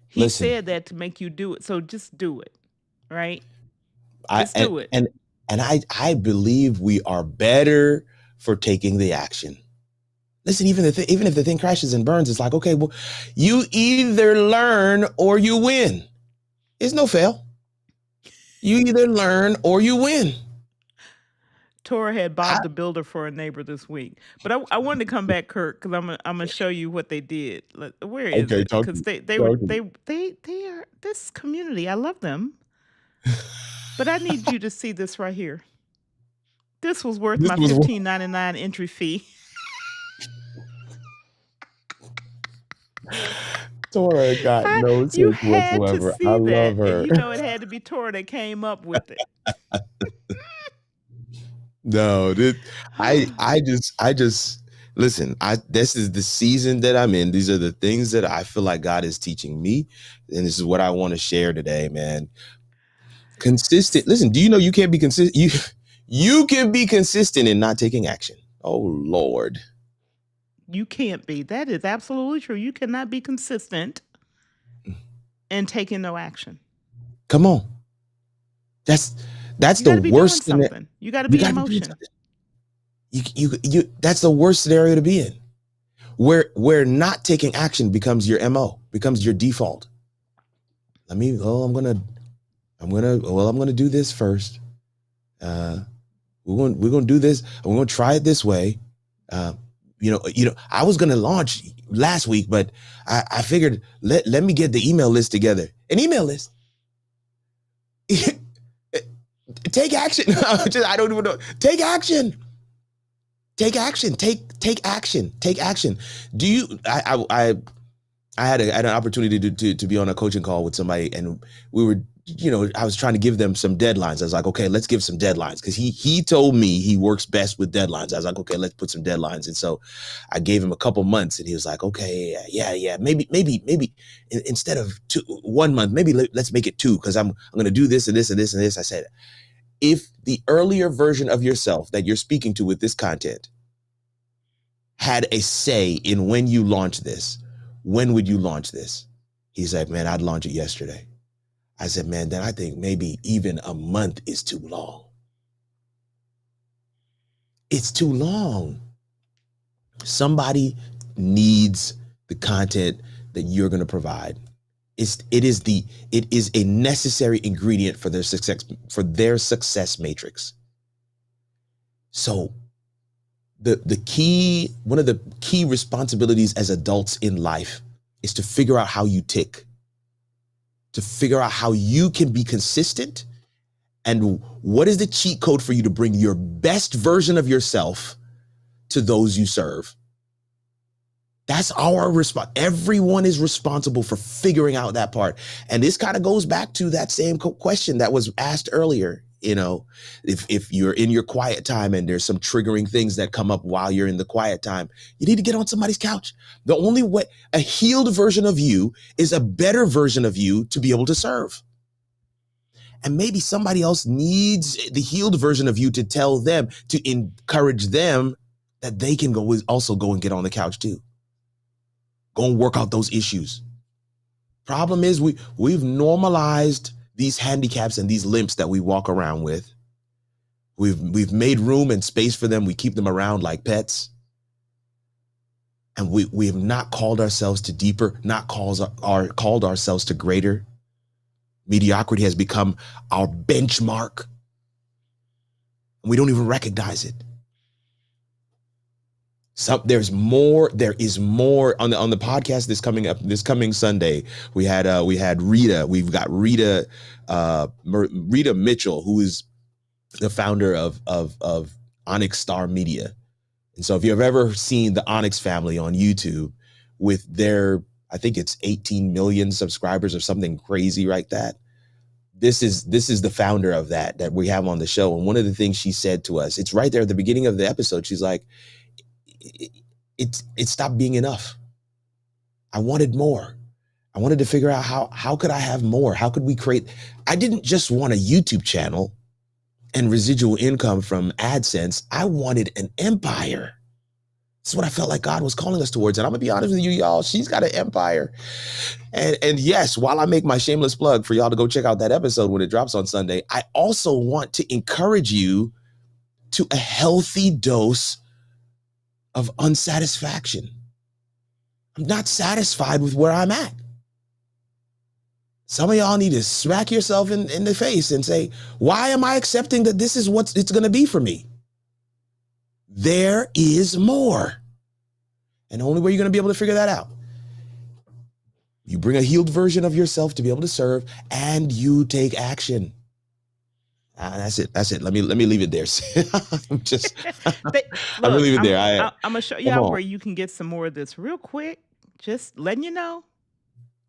He said that to make you do it. So just do it. Right? Just do it. And I believe we are better for taking the action. Listen, even if the thing crashes and burns, it's like, okay, well, you either learn or you win. There's no fail. You either learn or you win. Tora had Bob the Builder for a neighbor this week, but I wanted to come back, Kirk, because I'm gonna show you what they did. Where is it? Because they are this community. I love them, but I need you to see this right here. This was worth my $15.99 entry fee. Tora got no sense whatsoever. I love her. And you know it had to be Tora that came up with it. No, I just listen. This is the season that I'm in. These are the things that I feel like God is teaching me, and this is what I want to share today, man. Consistent. Listen, do you know you can't be consistent? You can be consistent in not taking action. Oh Lord, you can't be. That is absolutely true. You cannot be consistent and taking no action. Come on, that's the worst thing. You got to be in motion. You that's the worst scenario to be in, where not taking action becomes your MO, becomes your default. I'm gonna do this first. We're gonna do this. We're gonna try it this way. I was gonna launch last week, but I figured let me get the email list together. An email list. Take action. I don't even know. Take action. Take action. Take action. Take action. Do you? I had an opportunity to be on a coaching call with somebody, and we were, I was trying to give them some deadlines. I was like, okay, let's give some deadlines, because he told me he works best with deadlines. I was like, okay, let's put some deadlines. And so I gave him a couple months, and he was like, okay, yeah, maybe instead of 1 month, maybe let's make it 2, because I'm going to do this and this and this and this. I said, if the earlier version of yourself that you're speaking to with this content had a say in when you launch this, when would you launch this? He's like, man, I'd launch it yesterday. I said, man, then I think maybe even a month is too long. It's too long. Somebody needs the content that you're going to provide. It is a necessary ingredient for their success matrix. So one of the key responsibilities as adults in life is to figure out how you tick, to figure out how you can be consistent, and what is the cheat code for you to bring your best version of yourself to those you serve. That's our response. Everyone is responsible for figuring out that part. And this kind of goes back to that same question that was asked earlier. If you're in your quiet time and there's some triggering things that come up while you're in the quiet time, you need to get on somebody's couch. The only way, a healed version of you is a better version of you to be able to serve. And maybe somebody else needs the healed version of you to tell them, to encourage them that they can also go and get on the couch too. Go and work out those issues. Problem is we've normalized these handicaps and these limps that we walk around with. We've made room and space for them. We keep them around like pets. And we have not called ourselves to deeper, not called ourselves to greater. Mediocrity has become our benchmark. And we don't even recognize it. There is more on the podcast this coming Sunday. We had Rita. We've got Rita Mitchell, who is the founder of Onyx Star Media. And so if you've ever seen the Onyx family on YouTube with their, I think it's 18 million subscribers or something crazy like that. This is the founder of that we have on the show. And one of the things she said to us, it's right there at the beginning of the episode. She's like, it stopped being enough. I wanted more. I wanted to figure out how could I have more? How could we create? I didn't just want a YouTube channel and residual income from AdSense. I wanted an empire. That's what I felt like God was calling us towards. And I'm gonna be honest with you, y'all, she's got an empire. And yes, while I make my shameless plug for y'all to go check out that episode when it drops on Sunday, I also want to encourage you to a healthy dose of unsatisfaction. I'm not satisfied with where I'm at. Some of y'all need to smack yourself in the face and say, why am I accepting that this is what it's going to be for me? There is more. And the only way you're going to be able to figure that out, you bring a healed version of yourself to be able to serve, and you take action. That's it. Let me leave it there. I'm gonna leave it there. I'm gonna show you out where you can get some more of this real quick. Just letting you know.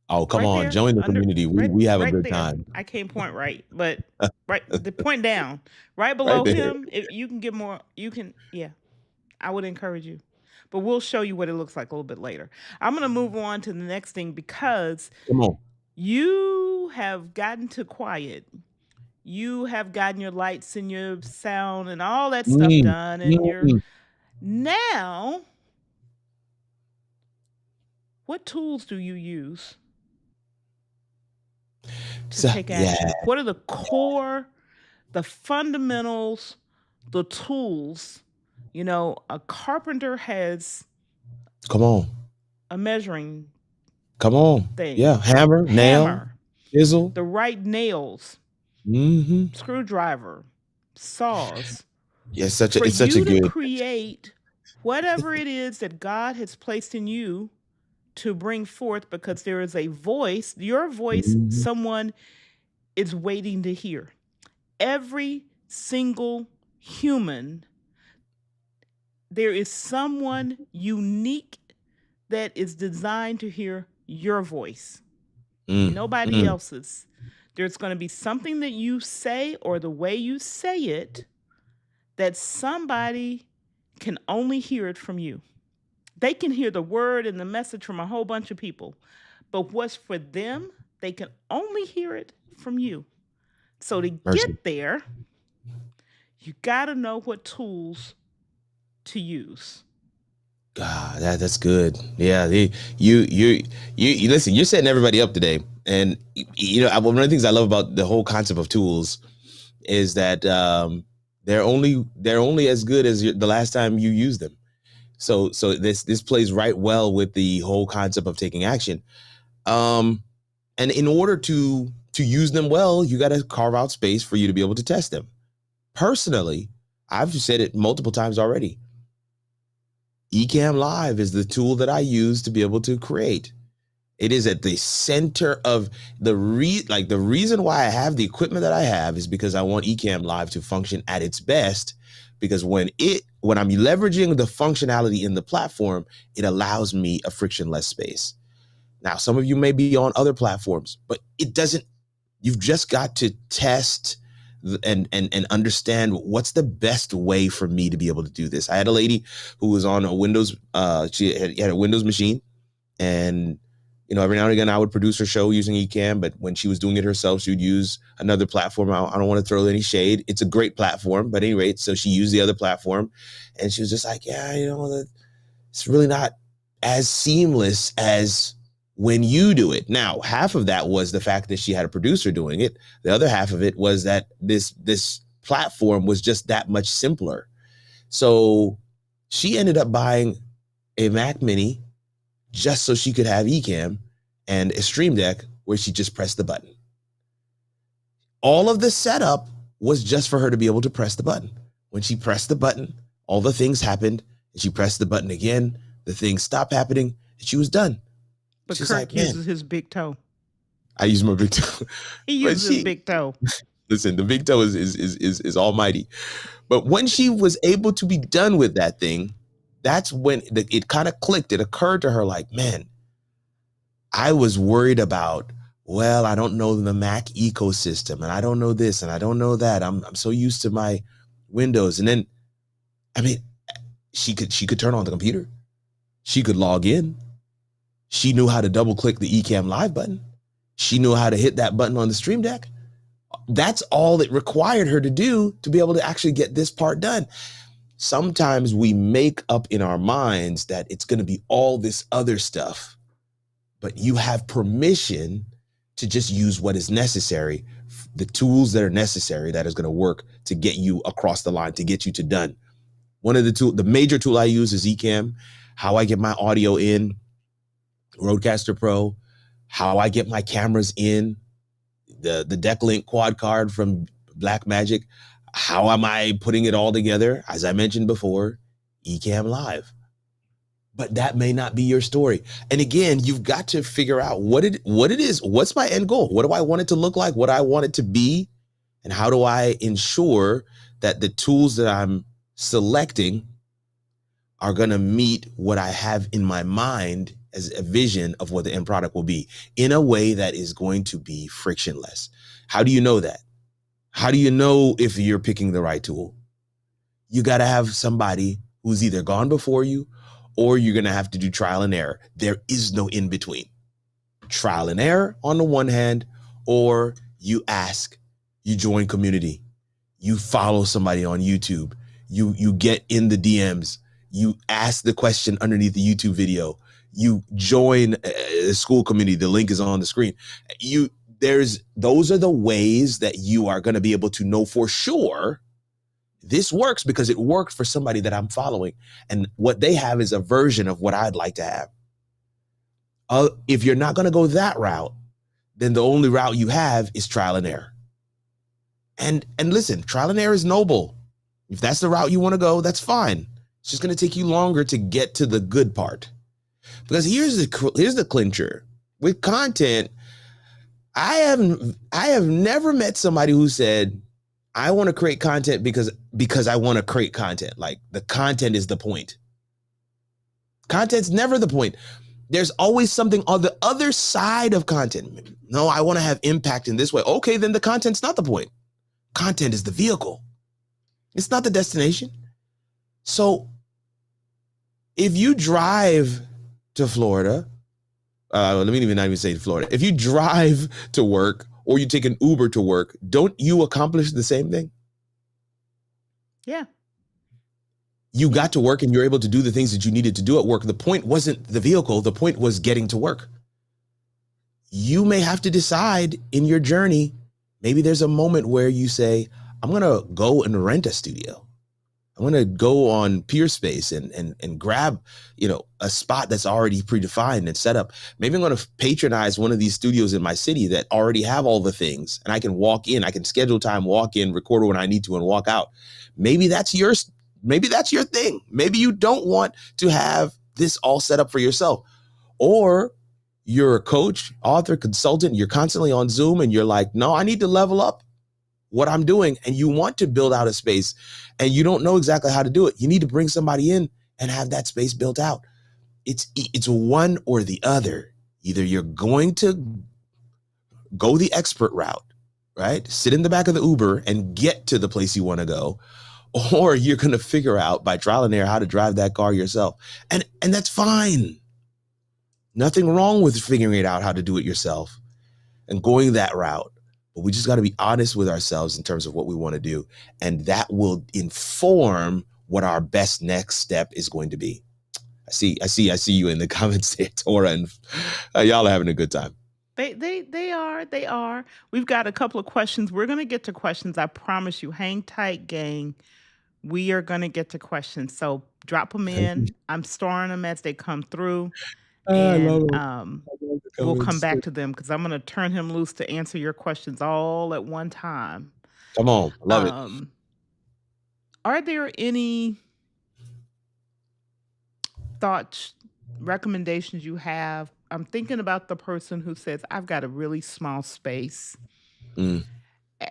Oh, come on, there, join the community. We have a good time. I can't point right, but the point down, right below him. If you can get more, you can. Yeah, I would encourage you. But we'll show you what it looks like a little bit later. I'm gonna move on to the next thing because you have gotten to quiet. You have gotten your lights and your sound and all that stuff done, and you're now. What tools do you use to take action? Yeah. What are the core, the fundamentals, the tools? A carpenter has a measuring thing. Yeah, hammer, nail, chisel, the right nails, screwdriver, saws. Yeah, it's such a good to create whatever it is that God has placed in you to bring forth, because there is a voice, your voice, someone is waiting to hear. Every single human, there is someone unique that is designed to hear your voice. Nobody else's. There's going to be something that you say or the way you say it that somebody can only hear it from you. They can hear the word and the message from a whole bunch of people, but what's for them, they can only hear it from you. So to get there, you got to know what tools to use. God, that's good. Yeah, you listen. You're setting everybody up today, and one of the things I love about the whole concept of tools is that They're only as good as the last time you used them. So this plays right well with the whole concept of taking action. Um, and in order to use them well, you got to carve out space for you to be able to test them. Personally, I've said it multiple times already. Ecamm Live is the tool that I use to be able to create. It is at the center of the reason why I have the equipment that I have is because I want Ecamm Live to function at its best. Because when I'm leveraging the functionality in the platform, it allows me a frictionless space. Now, some of you may be on other platforms, but it doesn't. You've just got to test and understand what's the best way for me to be able to do this. I had a lady who was on a Windows. She had a Windows machine, and every now and again I would produce her show using Ecamm. But when she was doing it herself, she would use another platform. I don't want to throw any shade. It's a great platform, but at any rate, so she used the other platform, and she was just like, yeah, it's really not as seamless as when you do it. Now, half of that was the fact that she had a producer doing it. The other half of it was that this platform was just that much simpler. So she ended up buying a Mac Mini just so she could have Ecamm and a Stream Deck where she just pressed the button. All of the setup was just for her to be able to press the button. When she pressed the button, all the things happened, and she pressed the button again, the things stopped happening, and she was done. But She's Kirk like, man, uses his big toe. I use my big toe. He But uses his big toe. listen, the big toe is almighty. But when she was able to be done with that thing, that's when it kind of clicked. It occurred to her like, man, I was worried about, well, I don't know the Mac ecosystem, and I don't know this, and I don't know that. I'm so used to my Windows. And then, I mean, she could turn on the computer. She could log in. She knew how to double click the Ecamm Live button. She knew how to hit that button on the Stream Deck. That's all it required her to do to be able to actually get this part done. Sometimes we make up in our minds that it's going to be all this other stuff, but you have permission to just use what is necessary, the tools that are necessary that is going to work to get you across the line, to get you to done. One of the major tool I use is Ecamm. How I get my audio in, Rodecaster Pro, how I get my cameras in, the Decklink quad card from Blackmagic. How am I putting it all together? As I mentioned before, Ecamm Live. But that may not be your story. And again, you've got to figure out what it is. What's my end goal? What do I want it to look like? What I want it to be? And how do I ensure that the tools that I'm selecting are going to meet what I have in my mind as a vision of what the end product will be in a way that is going to be frictionless? How do you know that? How do you know if you're picking the right tool? You got to have somebody who's either gone before you, or you're going to have to do trial and error. There is no in between. Trial and error on the one hand, or you ask, you join community, you follow somebody on YouTube, you get in the DMs, you ask the question underneath the YouTube video, you join a school community. The link is on the screen. Those are the ways that you are going to be able to know for sure this works, because it worked for somebody that I'm following. And what they have is a version of what I'd like to have. If you're not going to go that route, then the only route you have is trial and error. And listen, trial and error is noble. If that's the route you want to go, that's fine. It's just going to take you longer to get to the good part. Because here's the clincher. With content, I have never met somebody who said, I want to create content because I want to create content. Like, the content is the point. Content's never the point. There's always something on the other side of content. No, I want to have impact in this way. Okay, then the content's not the point. Content is the vehicle. It's not the destination. So if you drive to Florida, let me not even say Florida. If you drive to work or you take an Uber to work, don't you accomplish the same thing? Yeah. You got to work and you're able to do the things that you needed to do at work. The point wasn't the vehicle. The point was getting to work. You may have to decide in your journey, maybe there's a moment where you say, I'm going to go and rent a studio. I'm going to go on Peerspace and grab, a spot that's already predefined and set up. Maybe I'm going to patronize one of these studios in my city that already have all the things, and I can walk in, I can schedule time, walk in, record when I need to, and walk out. Maybe that's your thing. Maybe you don't want to have this all set up for yourself. Or you're a coach, author, consultant, you're constantly on Zoom and you're like, no, I need to level up what I'm doing, and you want to build out a space and you don't know exactly how to do it. You need to bring somebody in and have that space built out. It's one or the other. Either you're going to go the expert route, right? Sit in the back of the Uber and get to the place you want to go, or you're going to figure out by trial and error how to drive that car yourself. And that's fine. Nothing wrong with figuring it out how to do it yourself and going that route. But we just got to be honest with ourselves in terms of what we want to do. And that will inform what our best next step is going to be. I see you in the comments there, Tora, and y'all are having a good time. They are. We've got a couple of questions. We're going to get to questions. I promise you. Hang tight, gang. We are going to get to questions. So drop them in. I'm storing them as they come through. I love And them. I love the we'll come comments. back to them because I'm going to turn him loose to answer your questions all at one time. Come on. I love it. Are there any thoughts, recommendations you have? I'm thinking about the person who says, I've got a really small space. Mm.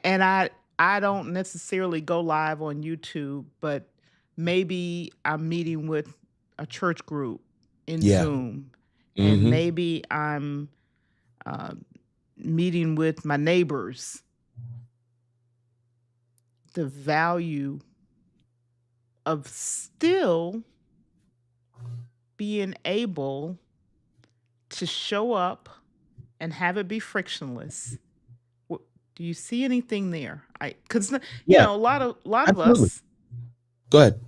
And I don't necessarily go live on YouTube, but maybe I'm meeting with a church group in Zoom. And maybe I'm meeting with my neighbors. The value of still being able to show up and have it be frictionless. Do you see anything there? Because a lot of Absolutely. us. Go ahead.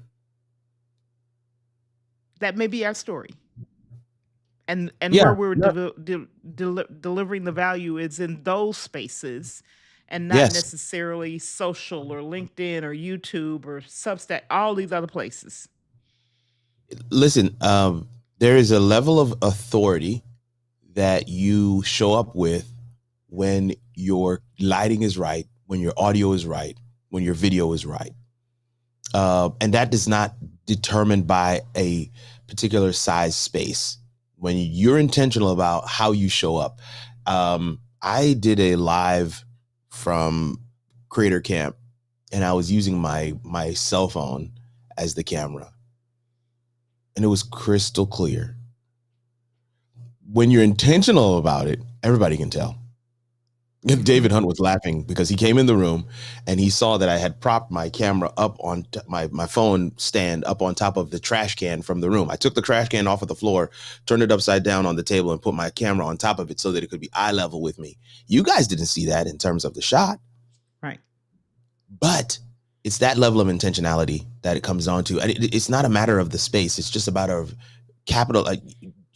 That may be our story. And where we're delivering the value is in those spaces and not necessarily social or LinkedIn or YouTube or Substack, all these other places. Listen, there is a level of authority that you show up with when your lighting is right, when your audio is right, when your video is right. And that is not determined by a particular size space. When you're intentional about how you show up. I did a live from Creator Camp, and I was using my cell phone as the camera. And it was crystal clear. When you're intentional about it, everybody can tell. David Hunt was laughing because he came in the room and he saw that I had propped my camera up on my phone stand up on top of the trash can from the room. I took the trash can off of the floor, turned it upside down on the table, and put my camera on top of it so that it could be eye level with me. You guys didn't see that in terms of the shot. Right. But it's that level of intentionality that it comes on to. And it's not a matter of the space. It's just about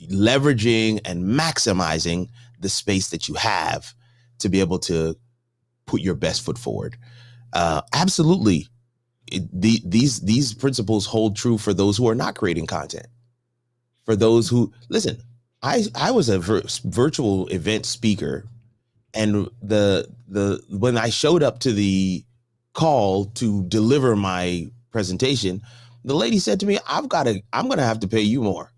leveraging and maximizing the space that you have to be able to put your best foot forward. Absolutely. These principles hold true for those who are not creating content. For those who, listen, I was a virtual event speaker, and when I showed up to the call to deliver my presentation, the lady said to me, I'm going to have to pay you more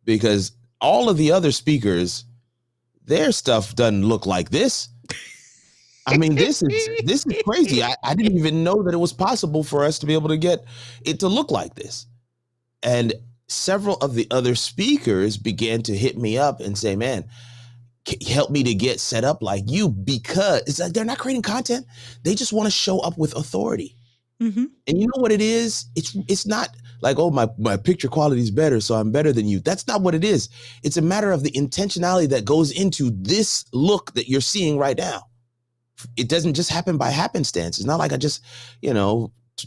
because all of the other speakers, their stuff doesn't look like this. I mean, this is crazy. I didn't even know that it was possible for us to be able to get it to look like this. And several of the other speakers began to hit me up and say, man, help me to get set up like you, because it's like they're not creating content. They just want to show up with authority. Mm-hmm. And you know what it is? It's not like, oh, my picture quality is better, so I'm better than you. That's not what it is. It's a matter of the intentionality that goes into this look that you're seeing right now. It doesn't just happen by happenstance. It's not like I just,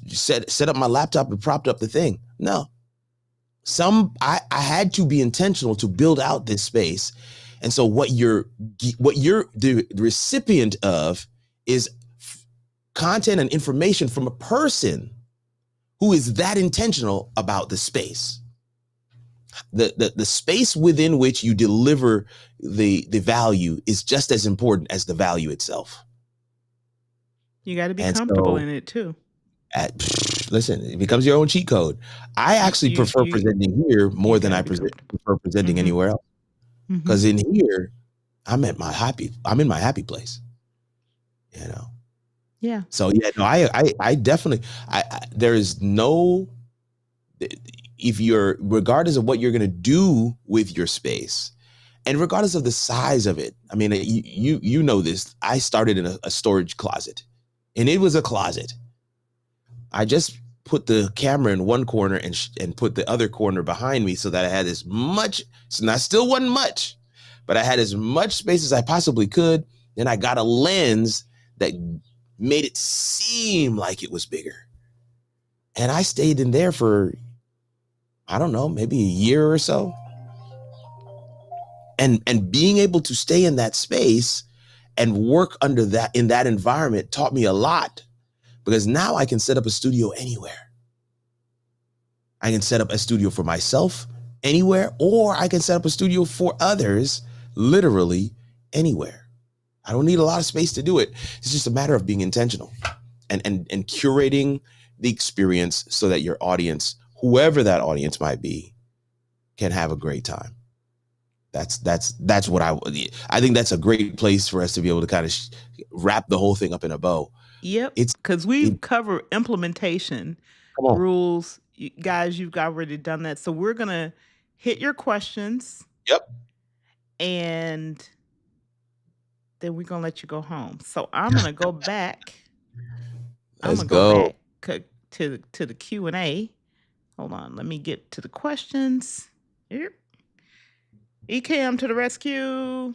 set up my laptop and propped up the thing. No. I had to be intentional to build out this space. And so what you're the recipient of is content and information from a person who is that intentional about the space. The space within which you deliver the value is just as important as the value itself. You got to be And comfortable so, in it too. listen, it becomes your own cheat code. I You actually you prefer you presenting here you more than got I to be comfortable. prefer presenting Mhm. anywhere else. Mhm. Because in here, I'm in my happy place. You know. Yeah. So yeah, no, I definitely, there is no, if you're, regardless of what you're going to do with your space, and regardless of the size of it, I mean, you know this. I started in a storage closet, and it was a closet. I just put the camera in one corner and put the other corner behind me so that I had as much. So I still wasn't much, but I had as much space as I possibly could. Then I got a lens that made it seem like it was bigger, and I stayed in there for, I don't know, maybe a year or so. And being able to stay in that space and work under that, in that environment, taught me a lot, because now I can set up a studio anywhere. I can set up a studio for myself anywhere, or I can set up a studio for others literally anywhere. I don't need a lot of space to do it. It's just a matter of being intentional and curating the experience so that your audience, whoever that audience might be, can have a great time. That's what I think that's a great place for us to be able to kind of wrap the whole thing up in a bow. Yep. It's Because it, we've covered implementation come on. rules. Guys, you've already done that. So we're going to hit your questions Yep. and then we're going to let you go home. So I'm going to go back. I'm Let's going to go go. back to the Q&A. Hold on. Let me get to the questions. Here. EKM to the rescue.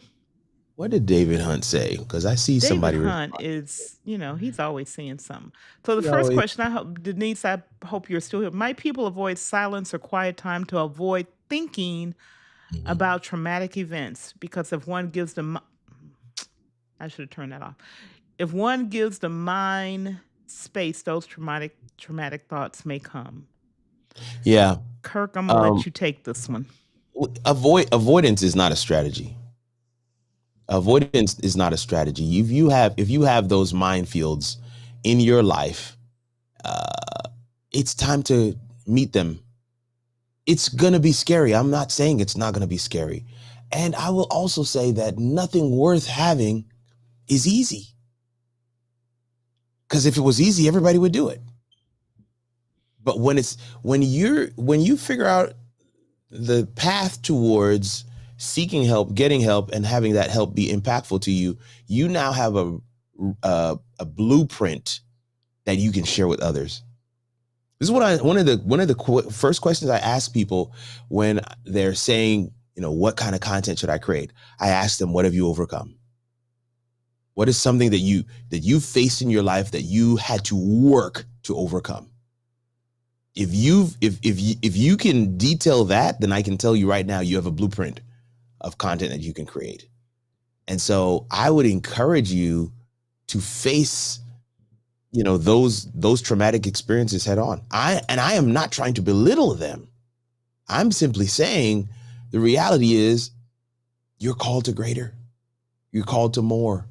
What did David Hunt say? Because I see David somebody Hunt respond. is, he's always seeing something. So the He first always, question, I hope, Denise, I hope you're still here. Might people avoid silence or quiet time to avoid thinking mhm. about traumatic events? Because if one gives them, I should have turned that off. If one gives the mind space, those traumatic thoughts may come. Yeah. Kirk, I'm gonna Um, let you take this one. avoidance is not a strategy. Avoidance is not a strategy. If you have those minefields in your life, uh, it's time to meet them. It's gonna be scary. I'm not saying it's not gonna be scary. And I will also say that nothing worth having is easy. Because if it was easy, everybody would do it. But when you figure out the path towards seeking help, getting help, and having that help be impactful to you, you now have a blueprint that you can share with others. This is what one of the first questions I ask people when they're saying, what kind of content should I create? I ask them, what have you overcome? What is something that you faced in your life that you had to work to overcome? If you can detail that, then I can tell you right now you have a blueprint of content that you can create. And so I would encourage you to face, those traumatic experiences head on. I am not trying to belittle them. I'm simply saying the reality is you're called to greater. You're called to more.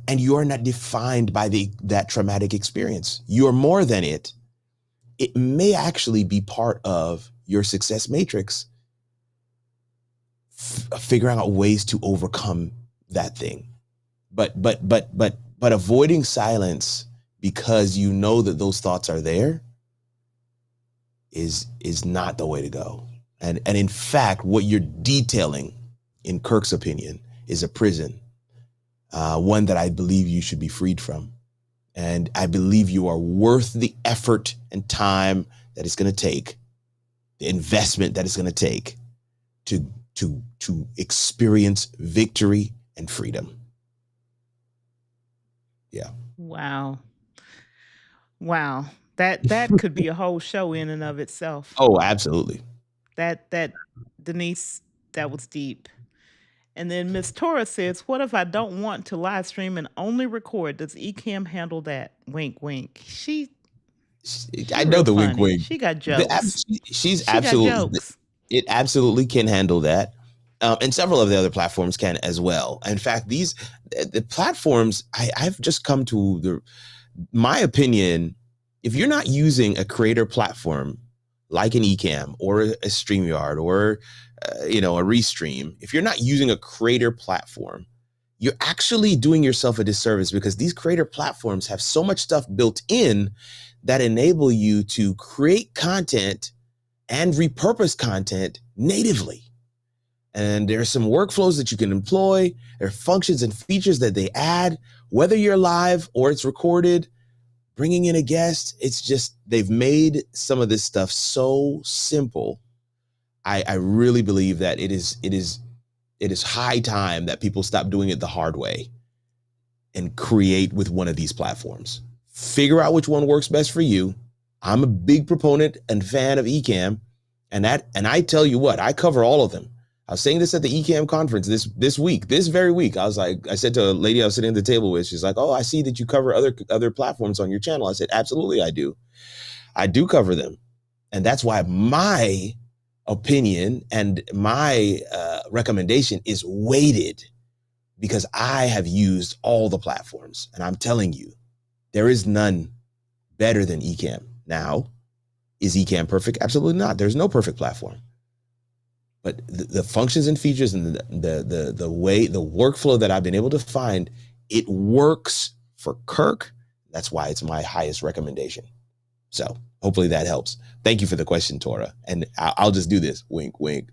And you are not defined by that traumatic experience. You're more than it. It may actually be part of your success matrix, figuring out ways to overcome that thing. But avoiding silence because you know that those thoughts are there is not the way to go. And in fact, what you're detailing, in Kirk's opinion, is a prison, one that I believe you should be freed from. And I believe you are worth the effort and time that it's going to take, the investment that it's going to take to experience victory and freedom. Yeah. Wow. Wow. That could be a whole show in and of itself. Oh, absolutely. That Denise, that was deep. And then Miss Torah says, "What if I don't want to live stream and only record? Does Ecamm handle that?" Wink, wink. She I know real the wink funny. wink. She got jokes. She's She got absolutely, jokes. it absolutely can handle that. And several of the other platforms can as well. In fact, the platforms, I've just come to my opinion, if you're not using a creator platform like an Ecamm or a StreamYard or a Restream, if you're not using a creator platform, you're actually doing yourself a disservice, because these creator platforms have so much stuff built in that enable you to create content and repurpose content natively. And there are some workflows that you can employ. There are functions and features that they add, whether you're live or it's recorded, bringing in a guest. It's just, they've made some of this stuff so simple. I really believe that it is high time that people stop doing it the hard way and create with one of these platforms. Figure out which one works best for you. I'm a big proponent and fan of Ecamm, and I tell you what, I cover all of them. I was saying this at the Ecamm conference this very week. I said to a lady I was sitting at the table with, she's like, "Oh, I see that you cover other platforms on your channel." I said, "Absolutely, I do. I do cover them." And that's why my opinion and my recommendation is weighted, because I have used all the platforms, and I'm telling you, there is none better than Ecamm. Now, is Ecamm perfect? Absolutely not. There's no perfect platform. But the functions and features and the way, the workflow that I've been able to find, it works for Kirk. That's why it's my highest recommendation. So hopefully that helps. Thank you for the question, Tora. And I'll just do this. Wink, wink.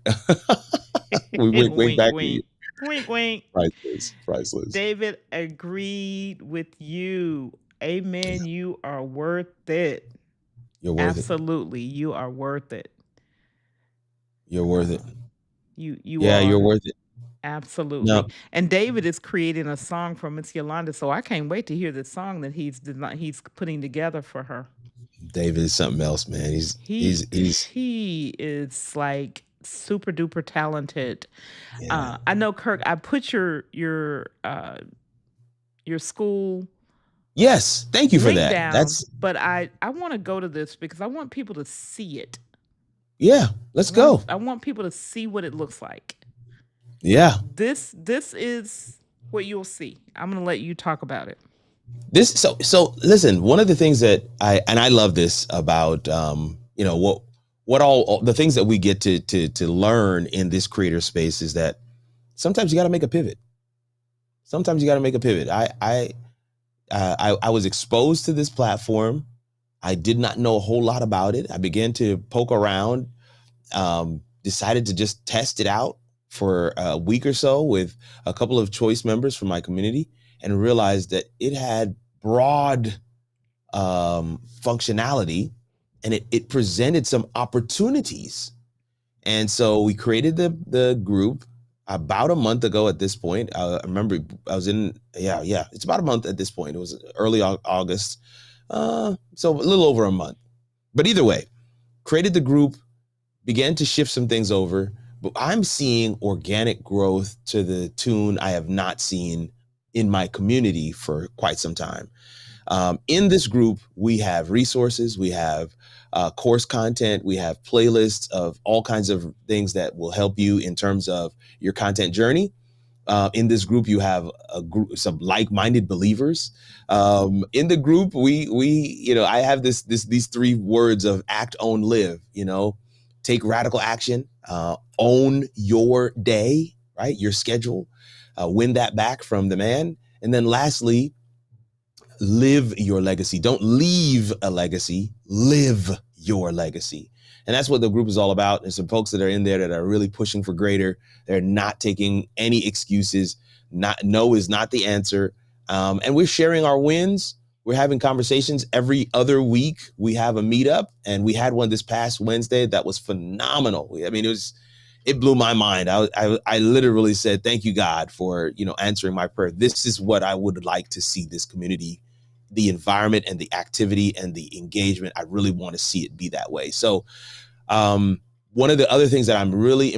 We wink Wink, back to you. wink. Wink, wink. Priceless, priceless. David agreed with you. Amen. You are worth it. You're worth it. Absolutely. You are worth it. You're worth it. You Yeah, you're are. worth it. Absolutely. No, And David is creating a song for Miss Yolanda, so I can't wait to hear the song that he's putting together for her. David is something else, man. He is like super duper talented. Yeah. I know, Kirk. I put your school Yes, thank you for link that. down, That's but I want to go to this because I want people to see it. Yeah, let's go. I want people to see what it looks like. Yeah. This is what you'll see. I'm gonna let you talk about it. So listen, one of the things that I love this about what all the things that we get to learn in this creator space is that sometimes you got to make a pivot. Sometimes you got to make a pivot. I was exposed to this platform. I did not know a whole lot about it. I began to poke around, decided to just test it out for a week or so with a couple of choice members from my community, and realized that it had broad functionality, and it presented some opportunities. And so we created the group about a month ago at this point. I remember I was it's about a month at this point. It was early August. So a little over a month. But either way, created the group, began to shift some things over, but I'm seeing organic growth to the tune I have not seen in my community for quite some time. In this group, we have resources, we have course content, we have playlists of all kinds of things that will help you in terms of your content journey. In this group, you have some like-minded believers. In the group, I have these three words of act, own, live. Take radical action, own your day, right? Your schedule, win that back from the man, and then lastly, live your legacy. Don't leave a legacy, live your legacy. And that's what the group is all about. There's some folks that are in there that are really pushing for greater. They're not taking any excuses. No is not the answer. And we're sharing our wins. We're having conversations every other week. We have a meetup, and we had one this past Wednesday that was phenomenal. I mean, it blew my mind. I literally said, thank you, God, for answering my prayer. This is what I would like to see this community, the environment and the activity and the engagement. I really want to see it be that way. So one of the other things that I'm really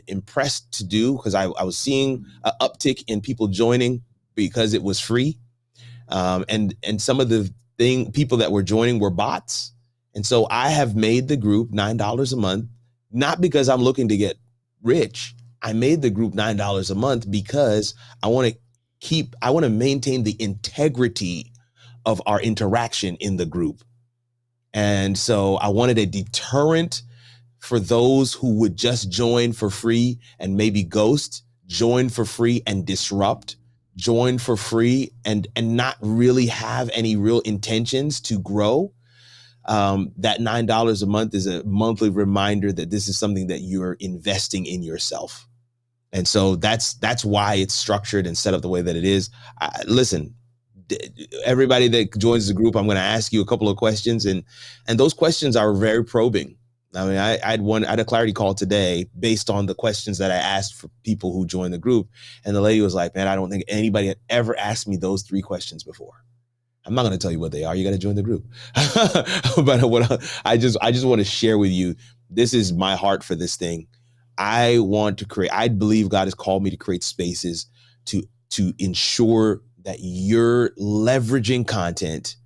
impressed to do, because I was seeing an uptick in people joining because it was free, and some of the people that were joining were bots, and so I have made the group $9 a month, not because I'm looking to get rich. I made the group $9 a month because I want to maintain the integrity of our interaction in the group. And so I wanted a deterrent for those who would just join for free and maybe ghost, join for free and disrupt, join for free and not really have any real intentions to grow. That $9 a month is a monthly reminder that this is something that you're investing in yourself. And so that's why it's structured and set up the way that it is. Listen, everybody that joins the group, I'm going to ask you a couple of questions, and those questions are very probing. I mean, I had a clarity call today based on the questions that I asked for people who joined the group, and the lady was like, "Man, I don't think anybody had ever asked me those 3 questions before." I'm not going to tell you what they are. You got to join the group. But I just want to share with you, this is my heart for this thing. I want to create. I believe God has called me to create spaces to ensure that you're leveraging content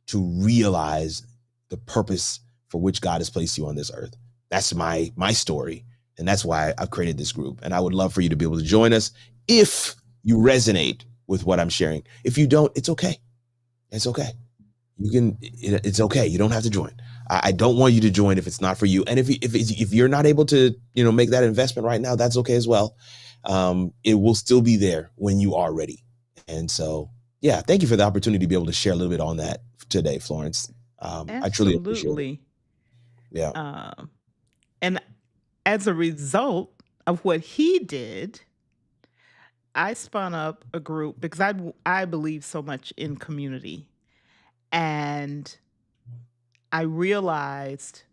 to realize the purpose for which God has placed you on this earth. That's my story, and that's why I've created this group. And I would love for you to be able to join us if you resonate with what I'm sharing. If you don't, it's okay. It's okay. It's okay. You don't have to join. I don't want you to join if it's not for you. And if you're not able to, make that investment right now, that's okay as well. It will still be there when you are ready. And so, yeah, thank you for the opportunity to be able to share a little bit on that today, Florence. I truly appreciate it. Absolutely. Yeah. Um, and as a result of what he did, I spun up a group because I believe so much in community, and I realized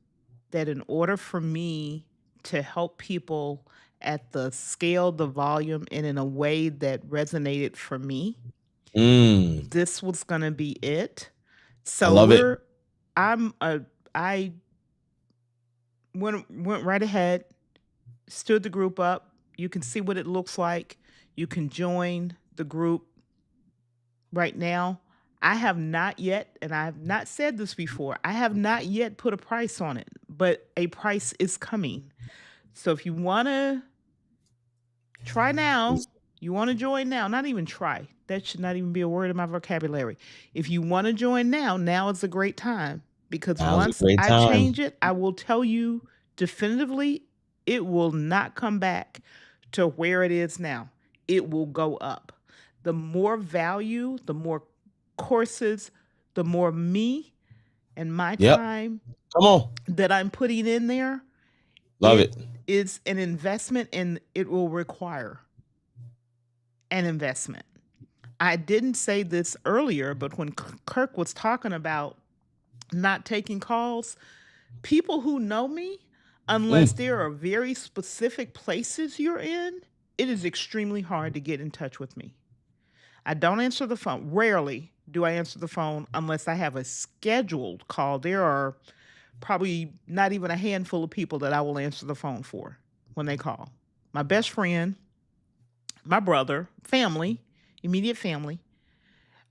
that in order for me to help people at the scale, the volume, and in a way that resonated for me, Mm, this was going to be it. I So love it. I went right ahead, stood the group up. You can see what it looks like. You can join the group right now. I have not yet, and I have not said this before, I have not yet put a price on it, but a price is coming. So if you want to try now, you want to join now, not even try. That should not even be a word in my vocabulary. If you want to join now, now is a great time because Now's a once great I time. change it, I will tell you definitively it will not come back to where it is now. It will go up. The more value, the more courses, the more me and my Yep. time Come on. that I'm putting in there, Love it. it is an investment and it will require an investment. I didn't say this earlier, but when Kirk was talking about not taking calls, people who know me, unless Mm, there are very specific places you're in, it is extremely hard to get in touch with me. I don't answer the phone. Rarely do I answer the phone unless I have a scheduled call. There are probably not even a handful of people that I will answer the phone for when they call. My best friend, my brother, family, immediate family,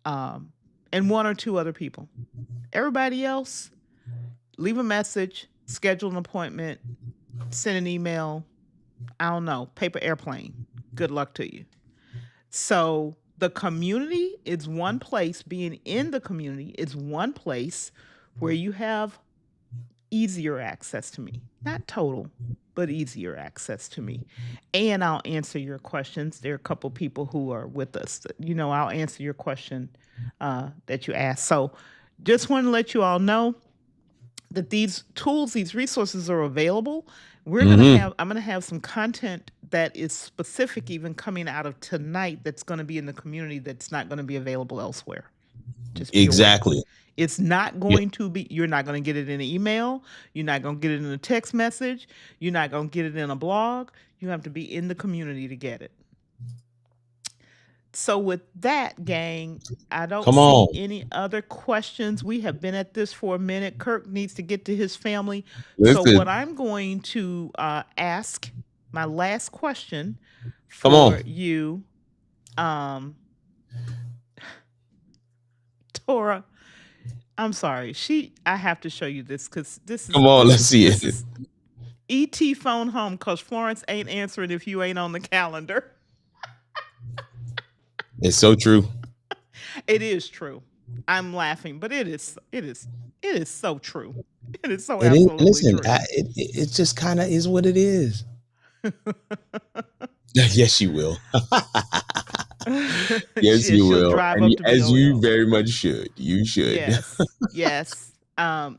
um, and 1 or 2 other people. Everybody else, leave a message, schedule an appointment, send an email. I don't know, paper airplane. Good luck to you. So the community is one place, being in the community is one place where you have easier access to me. Not total, but easier access to me. And I'll answer your questions. There are a couple people who are with us. I'll answer your question that you asked. So just want to let you all know that these tools, these resources are available. hmm I'm gonna have some content that is specific even coming out of tonight that's gonna be in the community that's not gonna be available elsewhere. Just be aware. Exactly. It's not Yeah. going to be, you're not going to get it in an email. You're not going to get it in a text message. You're not going to get it in a blog. You have to be in the community to get it. So with that, gang, I don't Come see on. any other questions. We have been at this for a minute. Kirk needs to get to his family. So what Listen. I'm going to ask my last question Come on. for you, um, Tora. I'm sorry. I have to show you this because this is Come on. this Let's is see this it. is ET phone home because Florence ain't answering if you ain't on the calendar. It's so true. It is true. I'm laughing, but it is so true. It is so It is. absolutely Listen, true. it just kind of is what it is. Yes, you will. Yes, you She'll will. drive And up to as you VOL. very much should. You should. Yes, yes.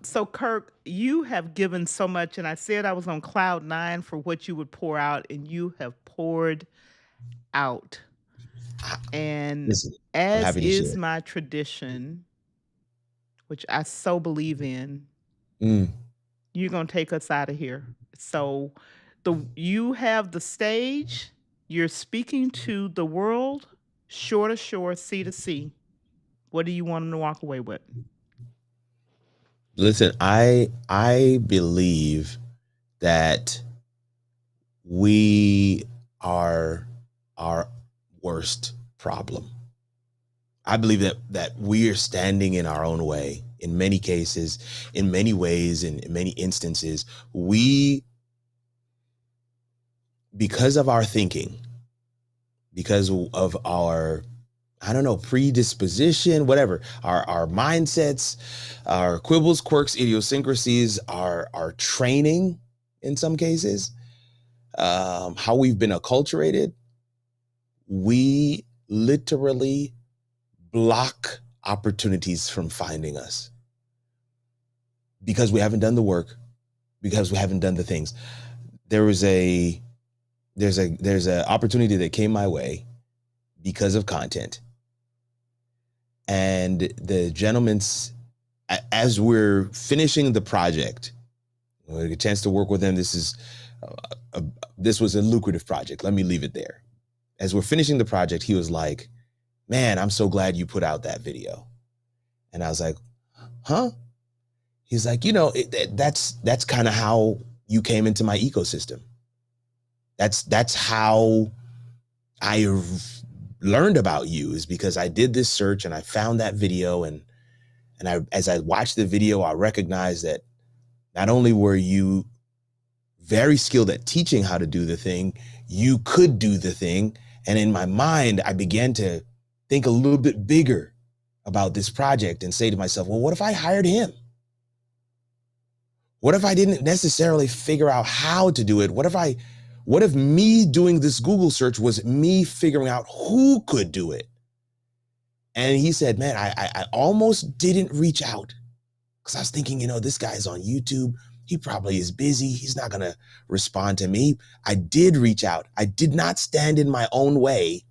So Kirk, you have given so much, and I said I was on cloud nine for what you would pour out, and you have poured out. And Listen, I'm as happy to is share. my tradition, which I so believe in, Mm. you're gonna take us out of here. So you have the stage. You're speaking to the world, shore to shore, sea to sea. What do you want them to walk away with? Listen, I believe that we are our worst problem. I believe that we are standing in our own way in many cases, in many ways, in many instances. We, because of our thinking, because of our, I don't know, predisposition, whatever, our mindsets, our quibbles, quirks, idiosyncrasies, our training in some cases, how we've been acculturated, we literally block opportunities from finding us because we haven't done the work, because we haven't done the things. There was there's a opportunity that came my way because of content, and the gentleman's, as we're finishing the project, we had a chance to work with him. This was a lucrative project. Let me leave it there. As we're finishing the project, he was like, "Man, I'm so glad you put out that video." And I was like, "Huh?" He's like, that's kind of how you came into my ecosystem. That's how I learned about you, is because I did this search and I found that video, and as I watched the video, I recognized that not only were you very skilled at teaching how to do the thing, you could do the thing. And in my mind, I began to think a little bit bigger about this project and say to myself, well, what if I hired him? What if I didn't necessarily figure out how to do it? What if me doing this Google search was me figuring out who could do it? And he said, man, I almost didn't reach out because I was thinking, this guy's on YouTube. He probably is busy. He's not going to respond to me. I did reach out. I did not stand in my own way.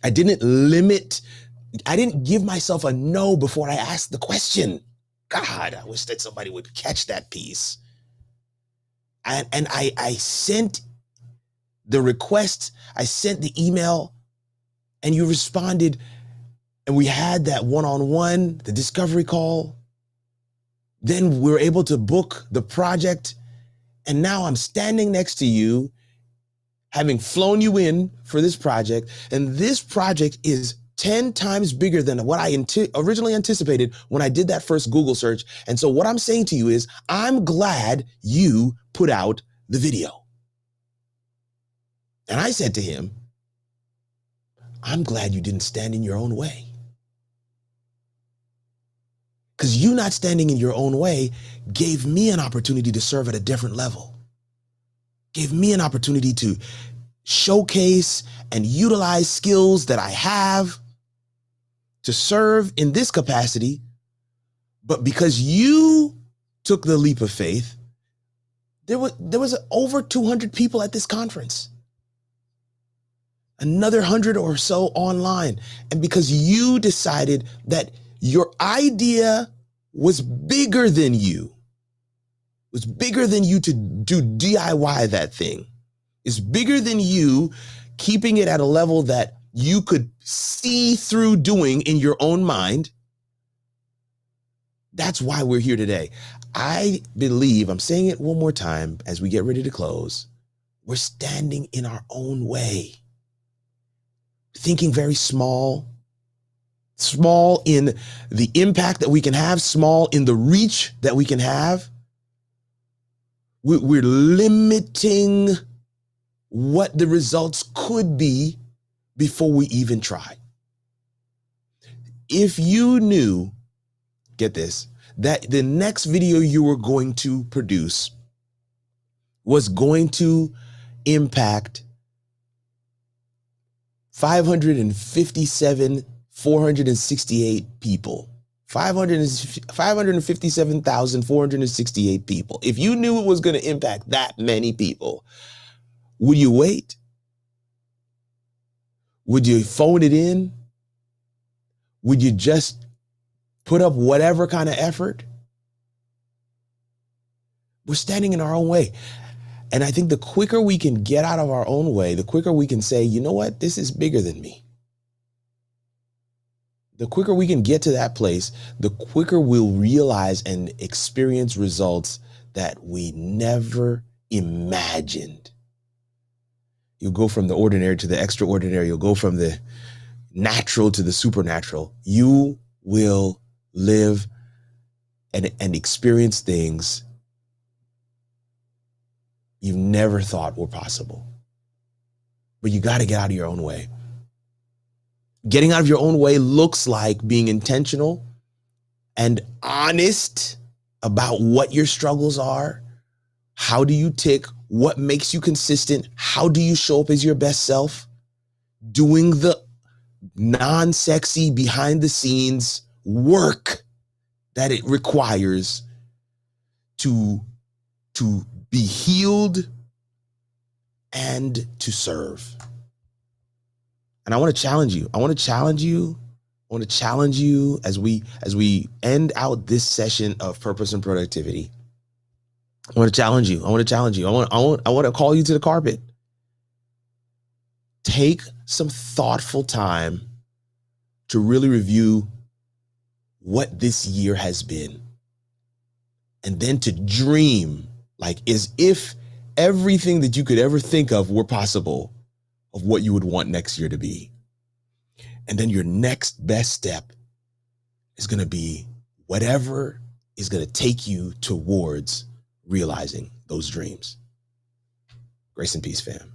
I didn't give myself a no before I asked the question. God, I wish that somebody would catch that piece. And I sent the request, I sent the email, and you responded, and we had that one-on-one, the discovery call. Then we were able to book the project, and now I'm standing next to you, having flown you in for this project, and this project is 10 times bigger than what I originally anticipated when I did that first Google search. And so what I'm saying to you is, I'm glad you put out the video. And I said to him, I'm glad you didn't stand in your own way. Because you not standing in your own way gave me an opportunity to serve at a different level, gave me an opportunity to showcase and utilize skills that I have to serve in this capacity. But because you took the leap of faith, there was over 200 people at this conference, another 100 or so online. And because you decided that your idea was bigger than you, was bigger than you to do DIY that thing, is bigger than you keeping it at a level that you could see through doing in your own mind. That's why we're here today. I believe, I'm saying it one more time as we get ready to close, we're standing in our own way, thinking very small, small in the impact that we can have, small in the reach that we can have. We're limiting what the results could be before we even try. If you knew, get this, that the next video you were going to produce was going to impact 468 people. 557,468 people. If you knew it was going to impact that many people, would you wait? Would you phone it in? Would you just put up whatever kind of effort? We're standing in our own way. And I think the quicker we can get out of our own way, the quicker we can say, you know what, this is bigger than me. The quicker we can get to that place, the quicker we'll realize and experience results that we never imagined. You'll go from the ordinary to the extraordinary. You'll go from the natural to the supernatural. You will live and experience things you've never thought were possible. But you got to get out of your own way. Getting out of your own way looks like being intentional and honest about what your struggles are. How do you tick? What makes you consistent? How do you show up as your best self? Doing the non-sexy, behind the scenes work that it requires to be healed and to serve. And I want to challenge you. I want to challenge you as we end out this session of purpose and productivity. I want to challenge you. I want to call you to the carpet. Take some thoughtful time to really review what this year has been. And then to dream like as if everything that you could ever think of were possible of what you would want next year to be. And then your next best step is going to be whatever is going to take you towards realizing those dreams. Grace and peace, fam.